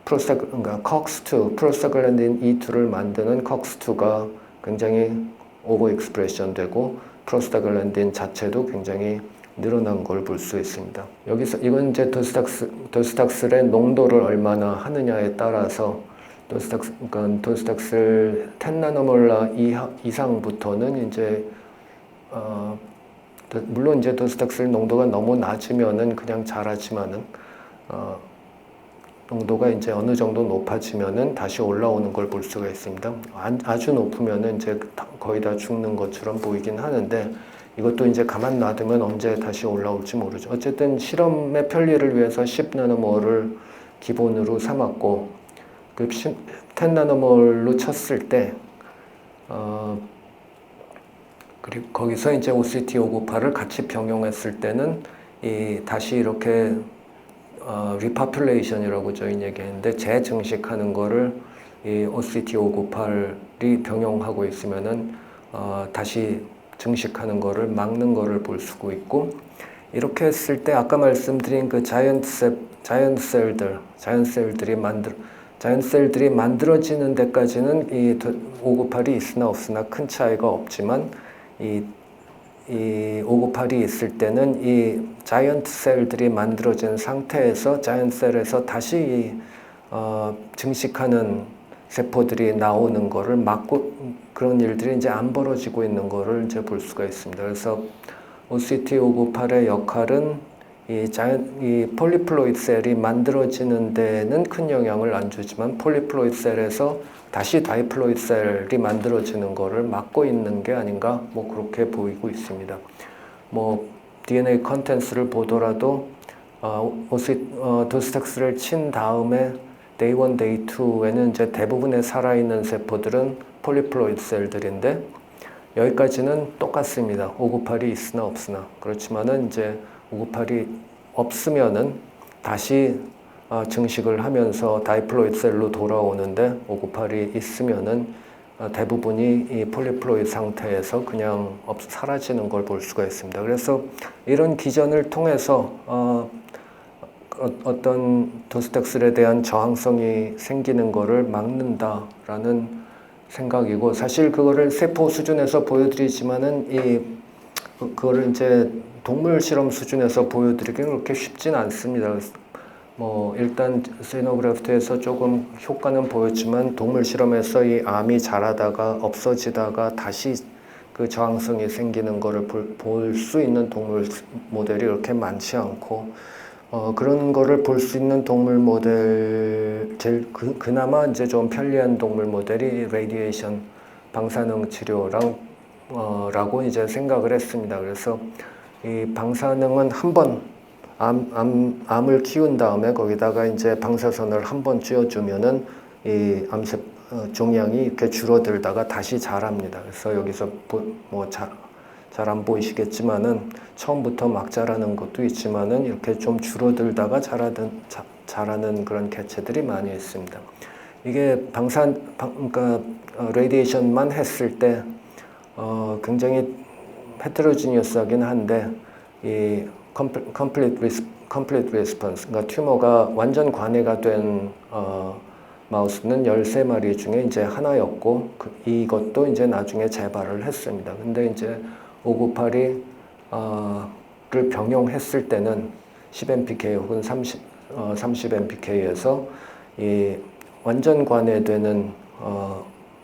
그러니까 COX2, 프로스타글랜딘 E2를 만드는 COX2가 굉장히 오버 익스프레션 되고, 프로스타글랜딘 자체도 굉장히 늘어난 걸 볼 수 있습니다. 여기서 이건 이제 도스닥슬의 농도를 얼마나 하느냐에 따라서 그러니까 도스닥슬 10나노몰라 이상부터는 이제 물론 이제 도스닥슬 농도가 너무 낮으면은 그냥 자라지만은 농도가 이제 어느 정도 높아지면은 다시 올라오는 걸 볼 수가 있습니다. 아주 높으면은 이제 거의 다 죽는 것처럼 보이긴 하는데, 이것도 이제 가만 놔두면 언제 다시 올라올지 모르죠. 어쨌든 실험의 편리를 위해서 10나노몰을 기본으로 삼았고, 그 10나노몰로 쳤을 때, 그리고 거기서 이제 OCT598을 같이 병용했을 때는 다시 이렇게 리파퓰레이션이라고 저희는 얘기했는데 재증식하는 거를 이 OCT598이 병용하고 있으면은 다시 증식하는 거를 막는 거를 볼 수가 있고, 이렇게 했을 때 아까 말씀드린 그 자연셀들이 만들어지는 데까지는 이 598이 있으나 없으나 큰 차이가 없지만 이 598이 있을 때는 이 자이언트 셀들이 만들어진 상태에서 자이언트 셀에서 다시 증식하는 세포들이 나오는 거를 막고, 그런 일들이 이제 안 벌어지고 있는 거를 이제 볼 수가 있습니다. 그래서 OCT598의 역할은 이 폴리플로이드 셀이 만들어지는 데는 큰 영향을 안 주지만 폴리플로이드 셀에서 다시 다이플로이드 셀이 만들어지는 거를 막고 있는 게 아닌가, 뭐 그렇게 보이고 있습니다. 뭐 DNA 컨텐츠를 보더라도 도스텍스를 친 다음에 day 1, day 2에는 이제 대부분의 살아있는 세포들은 폴리플로이드 셀들인데 여기까지는 똑같습니다. 598이 있으나 없으나. 그렇지만은 이제 598이 없으면은 다시 증식을 하면서 다이플로이드 셀로 돌아오는데 598이 있으면은 대부분이 이 폴리플로이드 상태에서 그냥 사라지는 걸 볼 수가 있습니다. 그래서 이런 기전을 통해서 어떤 도스텍슬에 대한 저항성이 생기는 거를 막는다라는 생각이고, 사실 그거를 세포 수준에서 보여드리지만은 그거를 이제 동물 실험 수준에서 보여드리기는 그렇게 쉽진 않습니다. 뭐 일단 세노그래프트에서 조금 효과는 보였지만 동물 실험에서 이 암이 자라다가 없어지다가 다시 그 저항성이 생기는 거를 볼 수 있는 동물 모델이 그렇게 많지 않고, 그런 거를 볼 수 있는 동물 모델, 그나마 이제 좀 편리한 동물 모델이 레디에이션 방사능 치료랑 라고 이제 생각을 했습니다. 그래서 이 방사능은 한번 암을 키운 다음에 거기다가 이제 방사선을 한번 쥐어주면은 이 종양이 이렇게 줄어들다가 다시 자랍니다. 그래서 여기서 잘 안 보이시겠지만은 처음부터 막 자라는 것도 있지만은 이렇게 좀 줄어들다가 자라는 그런 개체들이 많이 있습니다. 이게 그러니까 레디에이션만 했을 때 굉장히 헤테로지니어스하긴 한데 이 complete response, 그러니까 튜머가 완전 관해가 된 마우스는 13마리 중에 이제 하나였고, 이것도 이제 나중에 재발을 했습니다. 근데 이제 598이 를 병용했을 때는 10mpk 혹은 30mpk에서 이 완전 관해되는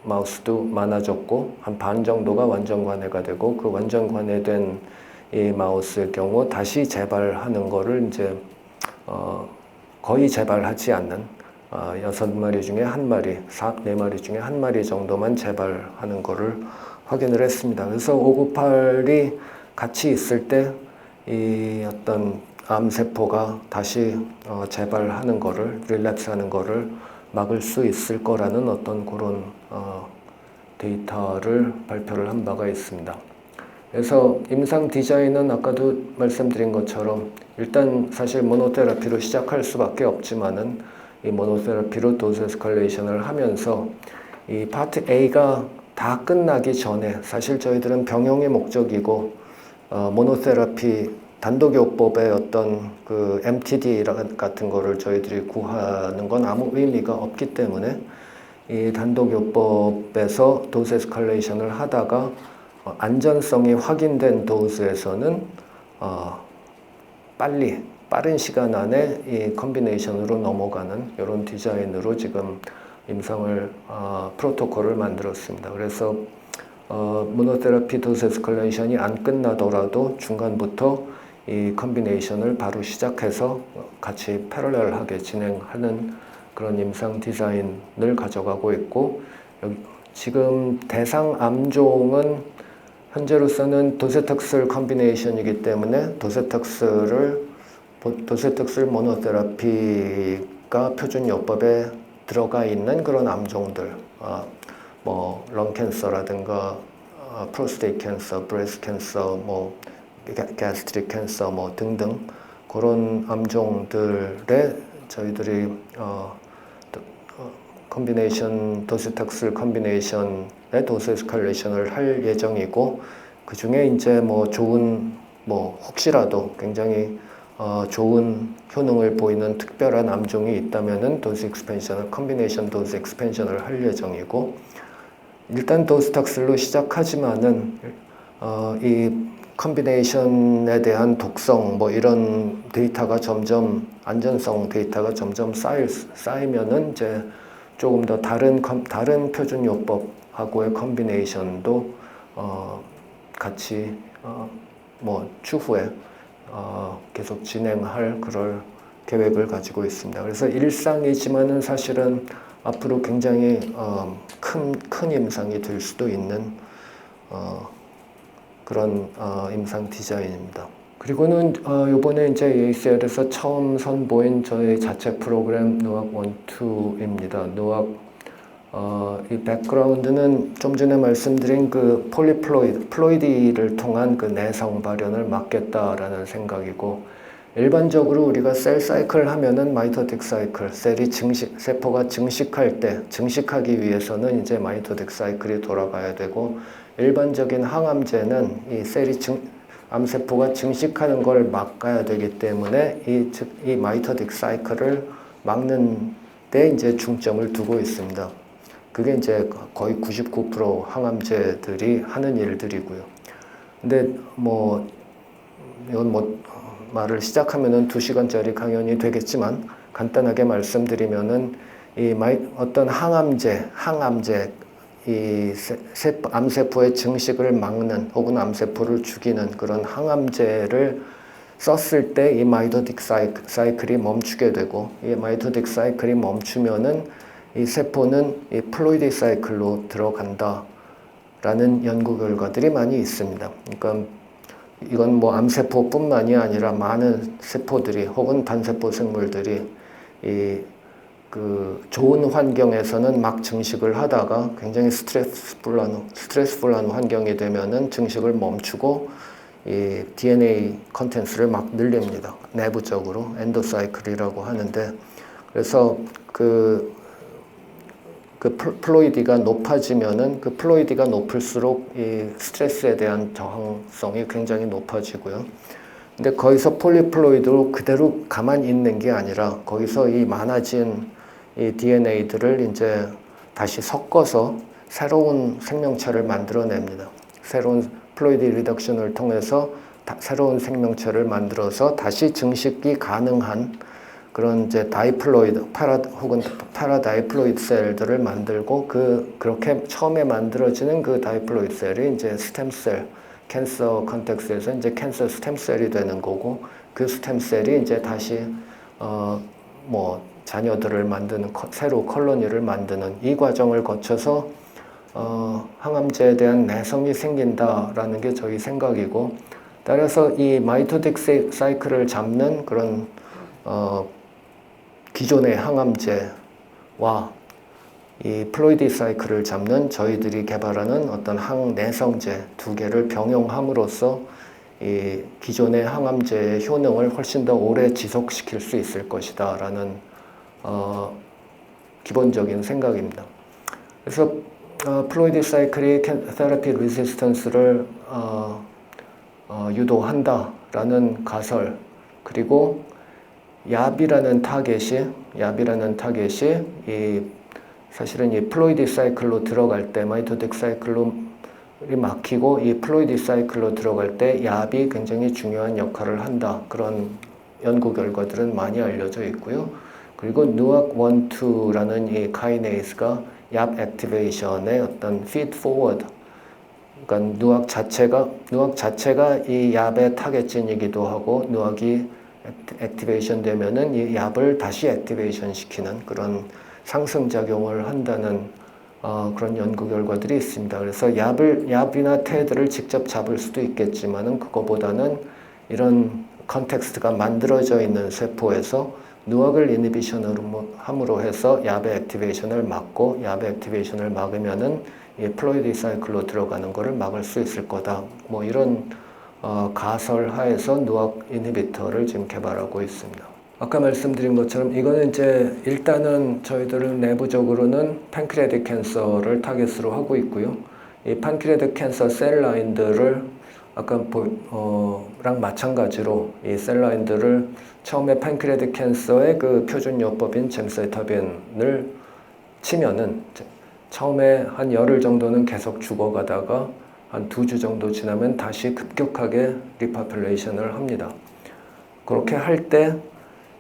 마우스도 많아졌고, 한 반 정도가 완전 관해가 되고, 그 완전 관해된 이 마우스의 경우 다시 재발하는 거를 이제 거의 재발하지 않는 6마리 중에 1마리, 4마리 중에 1마리 정도만 재발하는 거를 확인을 했습니다. 그래서 598이 같이 있을 때 이 어떤 암세포가 다시 재발하는 거를, 릴랩스하는 거를 막을 수 있을 거라는 어떤 그런 데이터를 발표를 한 바가 있습니다. 그래서 임상 디자인은 아까도 말씀드린 것처럼 일단 사실 모노테라피로 시작할 수밖에 없지만은 이 모노테라피로 도스 에스컬레이션을 하면서 이 파트 A가 다 끝나기 전에, 사실 저희들은 병용의 목적이고 모노테라피 단독요법의 어떤 그 MTD 같은 거를 저희들이 구하는 건 아무 의미가 없기 때문에 이 단독요법에서 도스 에스컬레이션을 하다가 안전성이 확인된 도스에서는 빠른 시간 안에 이 컨비네이션으로 넘어가는 이런 디자인으로 지금 임상을 프로토콜을 만들었습니다. 그래서 모노테라피 도스 에스컬레이션이 안 끝나더라도 중간부터 이 컨비네이션을 바로 시작해서 같이 패러렐하게 진행하는 그런 임상 디자인을 가져가고 있고, 지금 대상 암종은 현재로서는 도세탁슬 컨비네이션이기 때문에 도세탁슬 모노테라피가 표준요법에 들어가 있는 그런 암종들, 뭐 런캔서라든가 프로스테이트 캔서, 브레스트 캔서, 뭐 가스트릭 캔서 뭐 등등 그런 암종들에 저희들이 컨비네이션 도스탁스 컨비네이션의 도스 에스컬레이션을 할 예정이고, 그 중에 이제 뭐 좋은 혹시라도 굉장히 좋은 효능을 보이는 특별한 암종이 있다면은 도스 익스펜션을 컨비네이션 도스 익스펜션을 할 예정이고, 일단 도스탁슬로 시작하지만은 이 컨비네이션에 대한 독성 이런 데이터가 점점 안전성 데이터가 점점 쌓이면은 이제 조금 더 다른 표준 요법하고의 컨비네이션도 같이 추후에 계속 진행할 그럴 계획을 가지고 있습니다. 그래서 일상이지만은 사실은 앞으로 굉장히 큰 임상이 될 수도 있는 그런 임상 디자인입니다. 그리고는 이번에 이제 ACL에서 처음 선보인 저희 자체 프로그램 누악 1, 2입니다. 누악 이 백그라운드는 좀 전에 말씀드린 그 플로이디를 통한 그 내성 발현을 막겠다라는 생각이고, 일반적으로 우리가 셀 사이클 하면은 마이토틱 사이클, 세포가 증식하기 위해서는 이제 마이토틱 사이클이 돌아가야 되고, 일반적인 항암제는 이 암세포가 증식하는 걸 막아야 되기 때문에 이 마이토틱 사이클을 막는 데 이제 중점을 두고 있습니다. 그게 이제 거의 99% 항암제들이 하는 일들이고요. 근데 이건 말을 시작하면은 2시간짜리 강연이 되겠지만, 간단하게 말씀드리면은 어떤 항암제 이 암세포의 증식을 막는 혹은 암세포를 죽이는 그런 항암제를 썼을 때 이 마이토틱 사이클이 멈추게 되고, 이 마이토틱 사이클이 멈추면은 이 세포는 이 플로이디 사이클로 들어간다라는 연구 결과들이 많이 있습니다. 그러니까 이건 암세포뿐만이 아니라 많은 세포들이 혹은 단세포 생물들이 좋은 환경에서는 막 증식을 하다가 굉장히 스트레스풀한 환경이 되면은 증식을 멈추고 이 DNA 컨텐츠를 막 늘립니다. 내부적으로 엔도사이클이라고 하는데, 그래서 그 플로이디가 높아지면은 그 플로이디가 높을수록 이 스트레스에 대한 저항성이 굉장히 높아지고요. 근데 거기서 폴리플로이드로 그대로 가만히 있는 게 아니라 거기서 이 많아진 이 DNA들을 이제 다시 섞어서 새로운 생명체를 만들어냅니다. 새로운 플로이드 리덕션을 통해서 새로운 생명체를 만들어서 다시 증식이 가능한 그런 이제 다이플로이드 혹은 파라다이플로이드 셀들을 만들고, 그렇게 처음에 만들어지는 그 다이플로이드 셀이 이제 스템셀, 캔서 컨텍스트에서 이제 캔서 스템셀이 되는 거고, 그 스템셀이 이제 다시 자녀들을 만드는 새로 콜로니를 만드는 이 과정을 거쳐서 항암제에 대한 내성이 생긴다라는 게 저희 생각이고, 따라서 이 마이토틱 사이클을 잡는 그런 기존의 항암제와 이 플로이디 사이클을 잡는 저희들이 개발하는 어떤 항내성제 두 개를 병용함으로써 이 기존의 항암제의 효능을 훨씬 더 오래 지속시킬 수 있을 것이다 라는 기본적인 생각입니다. 그래서 플로이디 사이클이 테라피 레지스턴스를 유도한다라는 가설, 그리고 야비라는 타겟이 사실은 이 플로이디 사이클로 들어갈 때 마이토틱 사이클로 막히고 이 플로이디 사이클로 들어갈 때 야비 굉장히 중요한 역할을 한다, 그런 연구 결과들은 많이 알려져 있고요. 그리고 누악 1, 2라는 이 카이네이스가 얍 액티베이션의 어떤 feed forward, 그러니까 누악 자체가 이 얍의 타겟진이기도 하고, 누악이 액티베이션 되면은 이 얍을 다시 액티베이션 시키는 그런 상승작용을 한다는 그런 연구 결과들이 있습니다. 그래서 얍이나 테드를 직접 잡을 수도 있겠지만은 그거보다는 이런 컨텍스트가 만들어져 있는 세포에서 누악을 이니비션으로 함으로 해서 얍의 액티베이션을 막고, 얍의 액티베이션을 막으면은 이 플로이디 사이클로 들어가는 것을 막을 수 있을 거다. 이런 가설하에서 누악 인히비터를 지금 개발하고 있습니다. 아까 말씀드린 것처럼 이거는 이제 일단은 저희들은 내부적으로는 팬크레아틱 캔서를 타겟으로 하고 있고요. 이 팬크레아틱 캔서 셀 라인들을 아까 랑 마찬가지로 이 셀 라인들을 처음에 팬크레아틱 캔서의 그 표준요법인 젬사이타빈을 치면은 처음에 한 열흘 정도는 계속 죽어가다가 한 2주 정도 지나면 다시 급격하게 리파퓰레이션을 합니다. 그렇게 할 때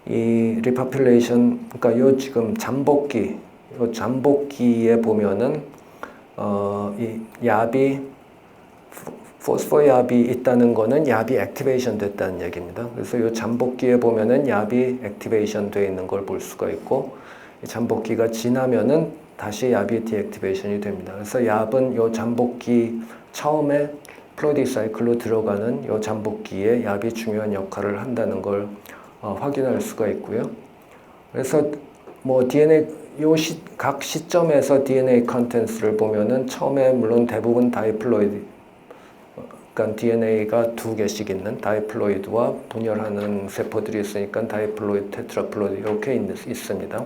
이 리파퓰레이션, 그러니까 요 지금 요 잠복기에 보면은 이 야비 포스포야비 있다는 거는 야비 액티베이션 됐다는 얘기입니다. 그래서 요 잠복기에 보면은 야비 액티베이션 되어 있는 걸 볼 수가 있고, 잠복기가 지나면은 다시 야비 디액티베이션이 됩니다. 그래서 얍은 요 잠복기 처음에 플로이드 사이클로 들어가는 요 잠복기에 얍이 중요한 역할을 한다는 걸 확인할 수가 있고요. 그래서 뭐 DNA 각 시점에서 DNA 컨텐츠를 보면은 처음에 물론 대부분 다이플로이드, 그러니까 DNA가 2개씩 있는 다이플로이드와 분열하는 세포들이 있으니까 다이플로이드, 테트라플로이드 이렇게 있습니다.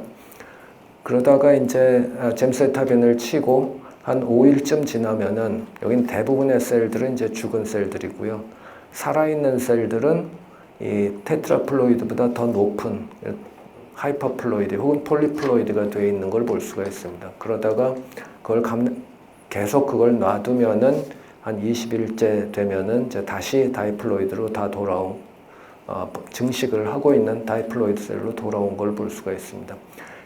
그러다가 이제 젬사이타빈을 치고 한 5일쯤 지나면은 여긴 대부분의 셀들은 이제 죽은 셀들이고요. 살아있는 셀들은 이 테트라플로이드보다 더 높은 하이퍼플로이드 혹은 폴리플로이드가 되어 있는 걸 볼 수가 있습니다. 그러다가 계속 그걸 놔두면은 한 20일째 되면은 이제 다시 다이플로이드로 다 돌아온 증식을 하고 있는 다이플로이드 셀로 돌아온 걸 볼 수가 있습니다.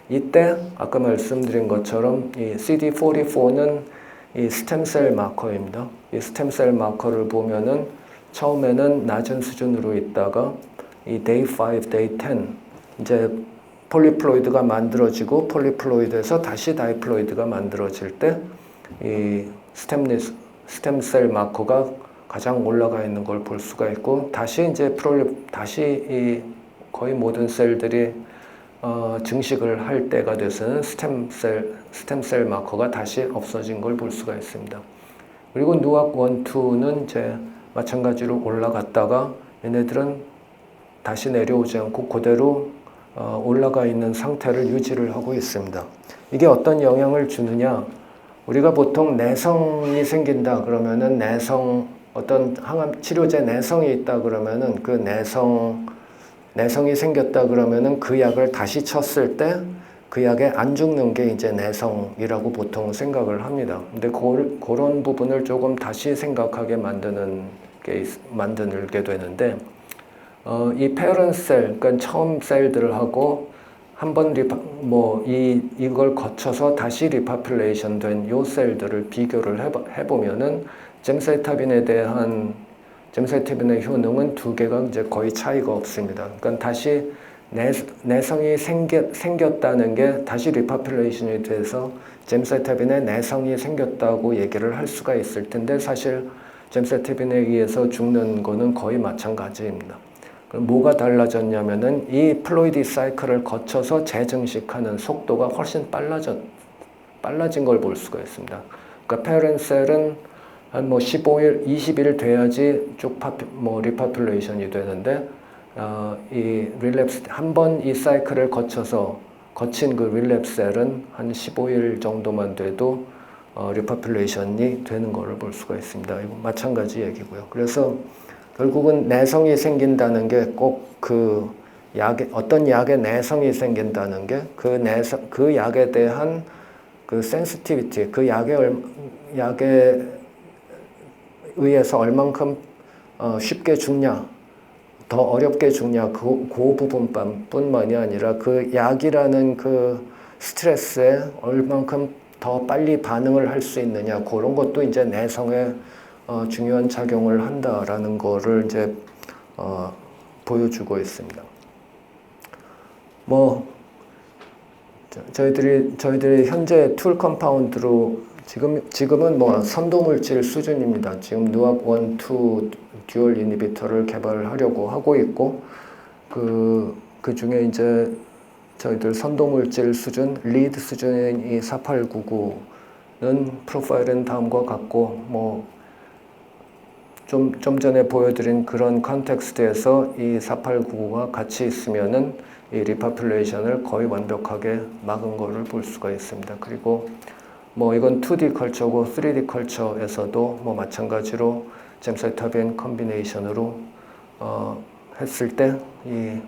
이때 아까 말씀드린 것처럼 이 CD44는 이 스템셀 마커입니다. 이 스템셀 마커를 보면은 처음에는 낮은 수준으로 있다가 이 day 5, day 10 이제 폴리플로이드가 만들어지고 폴리플로이드에서 다시 다이플로이드가 만들어질 때 이 스템셀 마커가 가장 올라가 있는 걸 볼 수가 있고, 다시 이제 다시 거의 모든 셀들이 증식을 할 때가 돼서는 스템셀 마커가 다시 없어진 걸 볼 수가 있습니다. 그리고 누악 1, 2는 이제 마찬가지로 올라갔다가 얘네들은 다시 내려오지 않고 그대로 올라가 있는 상태를 유지를 하고 있습니다. 이게 어떤 영향을 주느냐? 우리가 보통 내성이 생긴다 그러면은 어떤 항암 치료제 내성이 있다 그러면은 그 내성이 생겼다 그러면은 그 약을 다시 쳤을 때 그 약에 안 죽는 게 이제 내성이라고 보통 생각을 합니다. 근데 그런 부분을 조금 다시 생각하게 만들게 되는데, 이 페어런트 셀, 그러니까 처음 셀들하고 한번 이걸 거쳐서 다시 리파퓰레이션 된 요 셀들을 비교를 해보면은 젬사이타빈의 효능은 두 개가 이제 거의 차이가 없습니다. 그러니까 다시 내성이 생겼다는 게 다시 리파퓰레이션이 돼서 젬사이타빈의 내성이 생겼다고 얘기를 할 수가 있을 텐데, 사실 젬사이타빈에 의해서 죽는 거는 거의 마찬가지입니다. 그럼 뭐가 달라졌냐면은 이 플로이드 사이클을 거쳐서 재증식하는 속도가 훨씬 빨라진 걸 볼 수가 있습니다. 그러니까 페어런트 셀은 한 15일, 20일 돼야지 쭉 리파퓰레이션이 되는데, 이 릴랩스 한 번 이 사이클을 거친 그 릴랩스 셀은 한 15일 정도만 돼도 리파퓰레이션이 되는 것을 볼 수가 있습니다. 이거 마찬가지 얘기고요. 그래서 결국은 내성이 생긴다는 게 꼭 어떤 약에 내성이 생긴다는 게 그 약에 대한 그 센시티비티, 그 약에 의해서 얼만큼 쉽게 죽냐, 더 어렵게 죽냐, 그 부분뿐만이 아니라 그 약이라는 그 스트레스에 얼만큼 더 빨리 반응을 할 수 있느냐, 그런 것도 이제 내성에 중요한 작용을 한다라는 거를 이제 보여주고 있습니다. 저희들이 현재 툴 컴파운드로 지금은 선도물질 수준입니다. 지금 누악 1, 2 듀얼 이니비터를 개발하려고 하고 있고, 그 중에 이제 저희들 선도물질 수준, 리드 수준인 이 4899는 프로파일은 다음과 같고, 좀 전에 보여드린 그런 컨텍스트에서 이 4899가 같이 있으면은 이 리파퓰레이션을 거의 완벽하게 막은 거를 볼 수가 있습니다. 그리고 뭐 이건 2D 컬처고 3D 컬처에서도 뭐 마찬가지로 잼사이타빈 컨비네이션으로 했을 때 이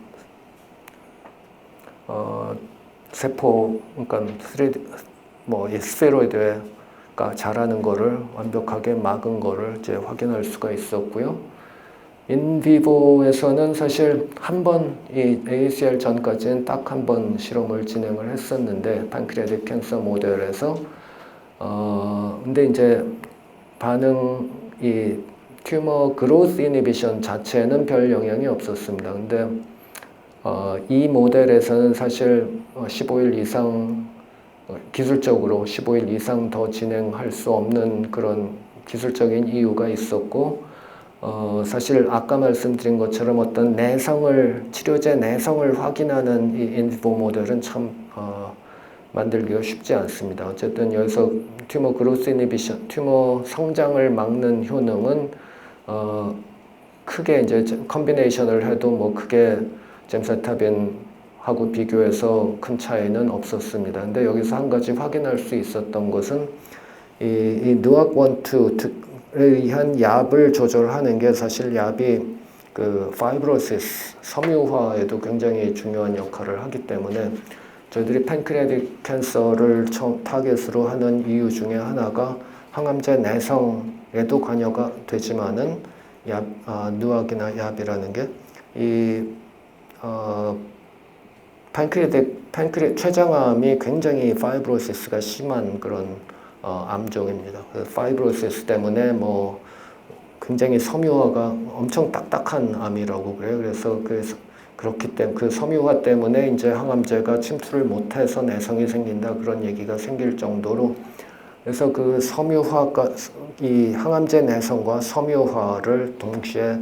세포 그러니까 3D 뭐 이 스페로이드가 자라는 거를 완벽하게 막은 거를 이제 확인할 수가 있었고요. 인비보에서는 사실 한 번 이 ACR 전까지는 딱 한 번 실험을 진행을 했었는데 판크리아틱 캔서 모델에서 근데 이제 반응 이 튜머 그로스 이니비션 자체는 별 영향이 없었습니다. 근데 이 모델에서는 사실 15일 이상 기술적으로 15일 이상 더 진행할 수 없는 그런 기술적인 이유가 있었고 사실 아까 말씀드린 것처럼 어떤 치료제 내성을 확인하는 이 인비보 모델은 참 만들기가 쉽지 않습니다. 어쨌든 여기서 튜머 그로스 이니비션, 튜머 성장을 막는 효능은 크게 이제 컨비네이션을 해도 뭐 크게 잼사타빈하고 비교해서 큰 차이는 없었습니다. 근데 여기서 한 가지 확인할 수 있었던 것은 이 누악원투에 의한 압을 조절하는 게 사실 압이 그 파이브로시스, 섬유화에도 굉장히 중요한 역할을 하기 때문에 저희들이 팬크리아틱 캔서를 타겟으로 하는 이유 중에 하나가 항암제 내성에도 관여가 되지만은 누악이나 압이라는 게 이 췌장암이 굉장히 파이브로시스가 심한 그런 암종입니다. 파이브로시스 때문에 뭐 굉장히 섬유화가 엄청 딱딱한 암이라고 그래요. 그래서 그렇기 때문에 그 섬유화 때문에 이제 항암제가 침투를 못해서 내성이 생긴다 그런 얘기가 생길 정도로 그래서 그 섬유화가 이 항암제 내성과 섬유화를 동시에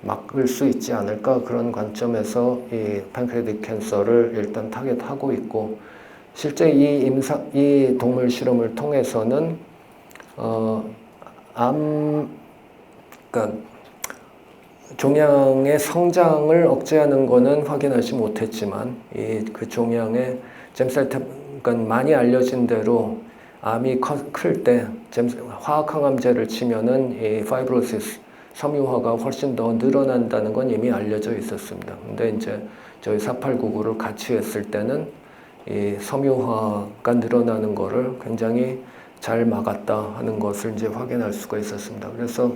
막을 수 있지 않을까 그런 관점에서 이 판크리아틱 캔서를 일단 타겟하고 있고 실제 이 동물 실험을 통해서는 그러니까 종양의 성장을 억제하는 것은 확인하지 못했지만 그 종양의 그러니까 많이 알려진 대로 암이 클 때 화학 항암제를 치면은 이 파이브로시스 섬유화가 훨씬 더 늘어난다는 건 이미 알려져 있었습니다. 근데 이제 저희 4899를 같이 했을 때는 이 섬유화가 늘어나는 거를 굉장히 잘 막았다 하는 것을 이제 확인할 수가 있었습니다. 그래서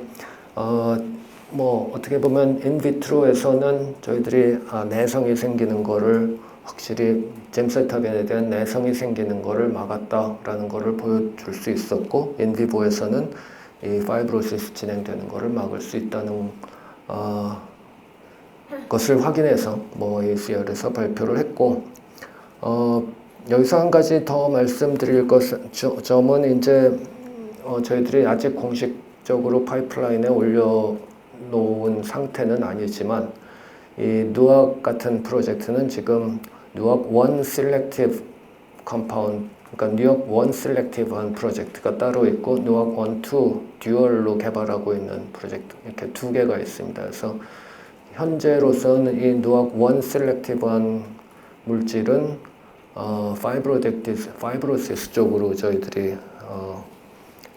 뭐 어떻게 보면 인비트로에서는 저희들이 내성이 생기는 거를 확실히 잼사이타빈에 대한 내성이 생기는 거를 막았다라는 거를 보여줄 수 있었고 인비보에서는 이 파이브로시스 진행되는 거를 막을 수 있다는 것을 확인해서 뭐 ACR에서 발표를 했고 여기서 한 가지 더 말씀드릴 점은 이제 저희들이 아직 공식적으로 파이프라인에 올려놓은 상태는 아니지만 이 누악 같은 프로젝트는 지금 누악 1 셀렉티브 컴파운드 그러니까 누악 1 셀렉티브한 프로젝트가 따로 있고 누악 1, 2 듀얼로 개발하고 있는 프로젝트 이렇게 두 개가 있습니다. 그래서 현재로서는 이 누악 1 셀렉티브한 물질은 파이브로시스 쪽으로 저희들이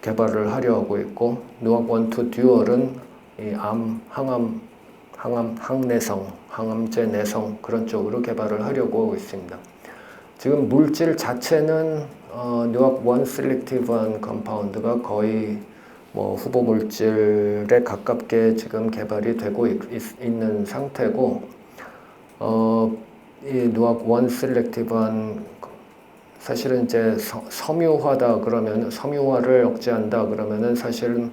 개발을 하려 하고 있고 누악 1, 2 듀얼은 이 항내성, 항암제 내성 그런 쪽으로 개발을 하려고 하고 있습니다. 지금 물질 자체는 누악 1 셀렉티브한 컴파운드가 거의 뭐 후보 물질에 가깝게 지금 개발이 되고 있는 상태고 이 누악 1 셀렉티브한 사실은 이제 섬유화다 그러면 섬유화를 억제한다 그러면은 사실은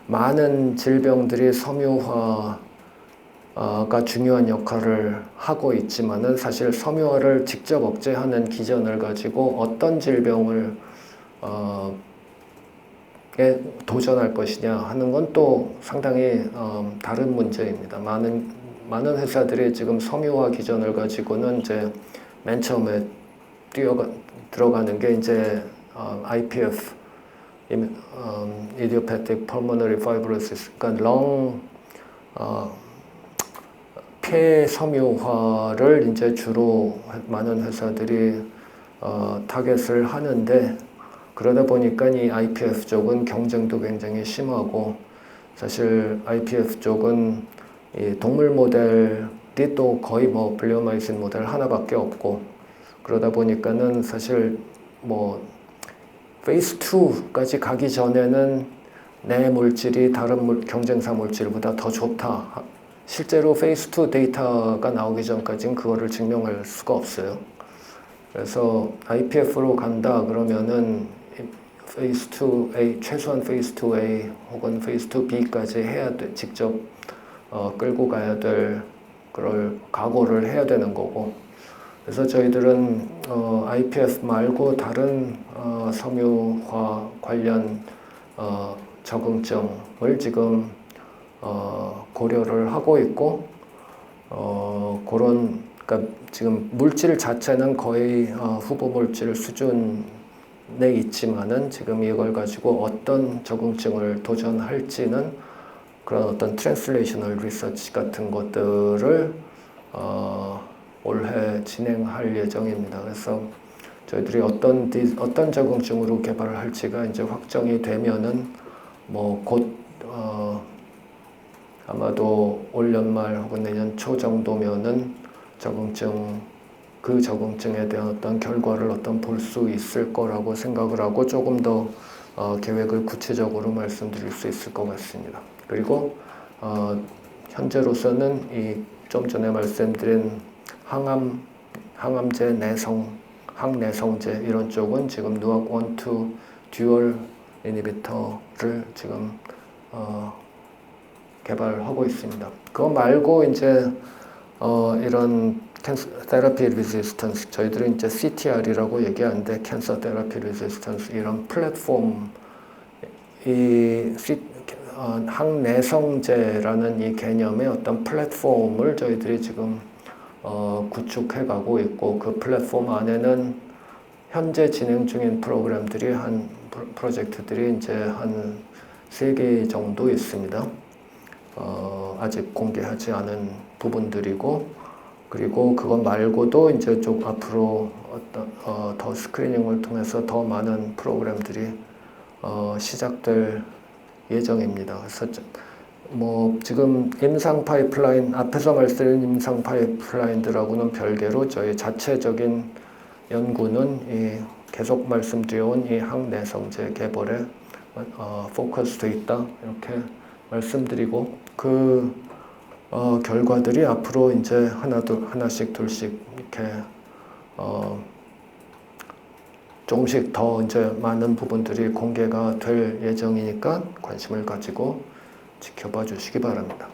많은 질병들이 섬유화가 중요한 역할을 하고 있지만은 사실 섬유화를 직접 억제하는 기전을 가지고 어떤 질병을 도전할 것이냐 하는 건 또 상당히 다른 문제입니다. 많은 회사들이 지금 섬유화 기전을 가지고는 이제 맨 처음에 들어가는 게 이제 IPF idiopathic pulmonary fibrosis, 그러니까 렁 폐 섬유화를 이제 주로 많은 회사들이 타겟을 하는데, 그러다 보니까 이 IPF 쪽은 경쟁도 굉장히 심하고, 사실 IPF 쪽은 이 동물 모델이 또 거의 뭐 블리오마이신 모델 하나밖에 없고, 그러다 보니까는 사실 뭐 페이스 2까지 가기 전에는 내 물질이 다른 경쟁사 물질보다 더 좋다. 실제로 페이스 2 데이터가 나오기 전까지는 그거를 증명할 수가 없어요. 그래서 IPF로 간다 그러면은 페이스 2A, 최소한 페이스 2A 혹은 페이스 2B까지 해야 돼. 직접 끌고 가야 될 그럴 각오를 해야 되는 거고. 그래서 저희들은 IPF 말고 다른 섬유화 관련 적응증을 지금 고려를 하고 있고, 그러니까 지금 물질 자체는 거의 후보 물질 수준에 있지만은, 지금 이걸 가지고 어떤 적응증을 도전할지는 그런 어떤 트랜슬레이셔널 리서치 같은 것들을 올해 진행할 예정입니다. 그래서 저희들이 어떤 적응증으로 개발을 할지가 이제 확정이 되면은 뭐 곧 아마도 올 연말 혹은 내년 초 정도면은 그 적응증에 대한 어떤 결과를 볼 수 있을 거라고 생각을 하고, 조금 더 계획을 구체적으로 말씀드릴 수 있을 것 같습니다. 그리고 현재로서는 이 좀 전에 말씀드린 항암제, 항내성제 이런 쪽은 지금 누악1, 2 듀얼 이니비터를 지금 개발하고 있습니다. 그거 말고 이제 이런 캔서 테라피 레지스턴스, 저희들은 이제 CTR이라고 얘기하는데, 캔서 테라피 레지스턴스, 이런 플랫폼, 항내성제라는 이 개념의 어떤 플랫폼을 저희들이 지금 구축해 가고 있고, 그 플랫폼 안에는 현재 진행 중인 프로젝트들이 이제 한 3개 정도 있습니다. 아직 공개하지 않은 부분들이고, 그리고 그것 말고도 이제 좀 앞으로 더 스크리닝을 통해서 더 많은 프로그램들이 시작될 예정입니다. 그래서 뭐 지금 임상 파이프라인, 앞에서 말씀드린 임상 파이프라인들하고는 별개로 저희 자체적인 연구는 계속 말씀드려온 이 항내성제 개발에 포커스돼 있다, 이렇게 말씀드리고, 그 결과들이 앞으로 이제 하나씩 둘씩 이렇게 조금씩 더 이제 많은 부분들이 공개가 될 예정이니까 관심을 가지고 지켜봐 주시기 바랍니다.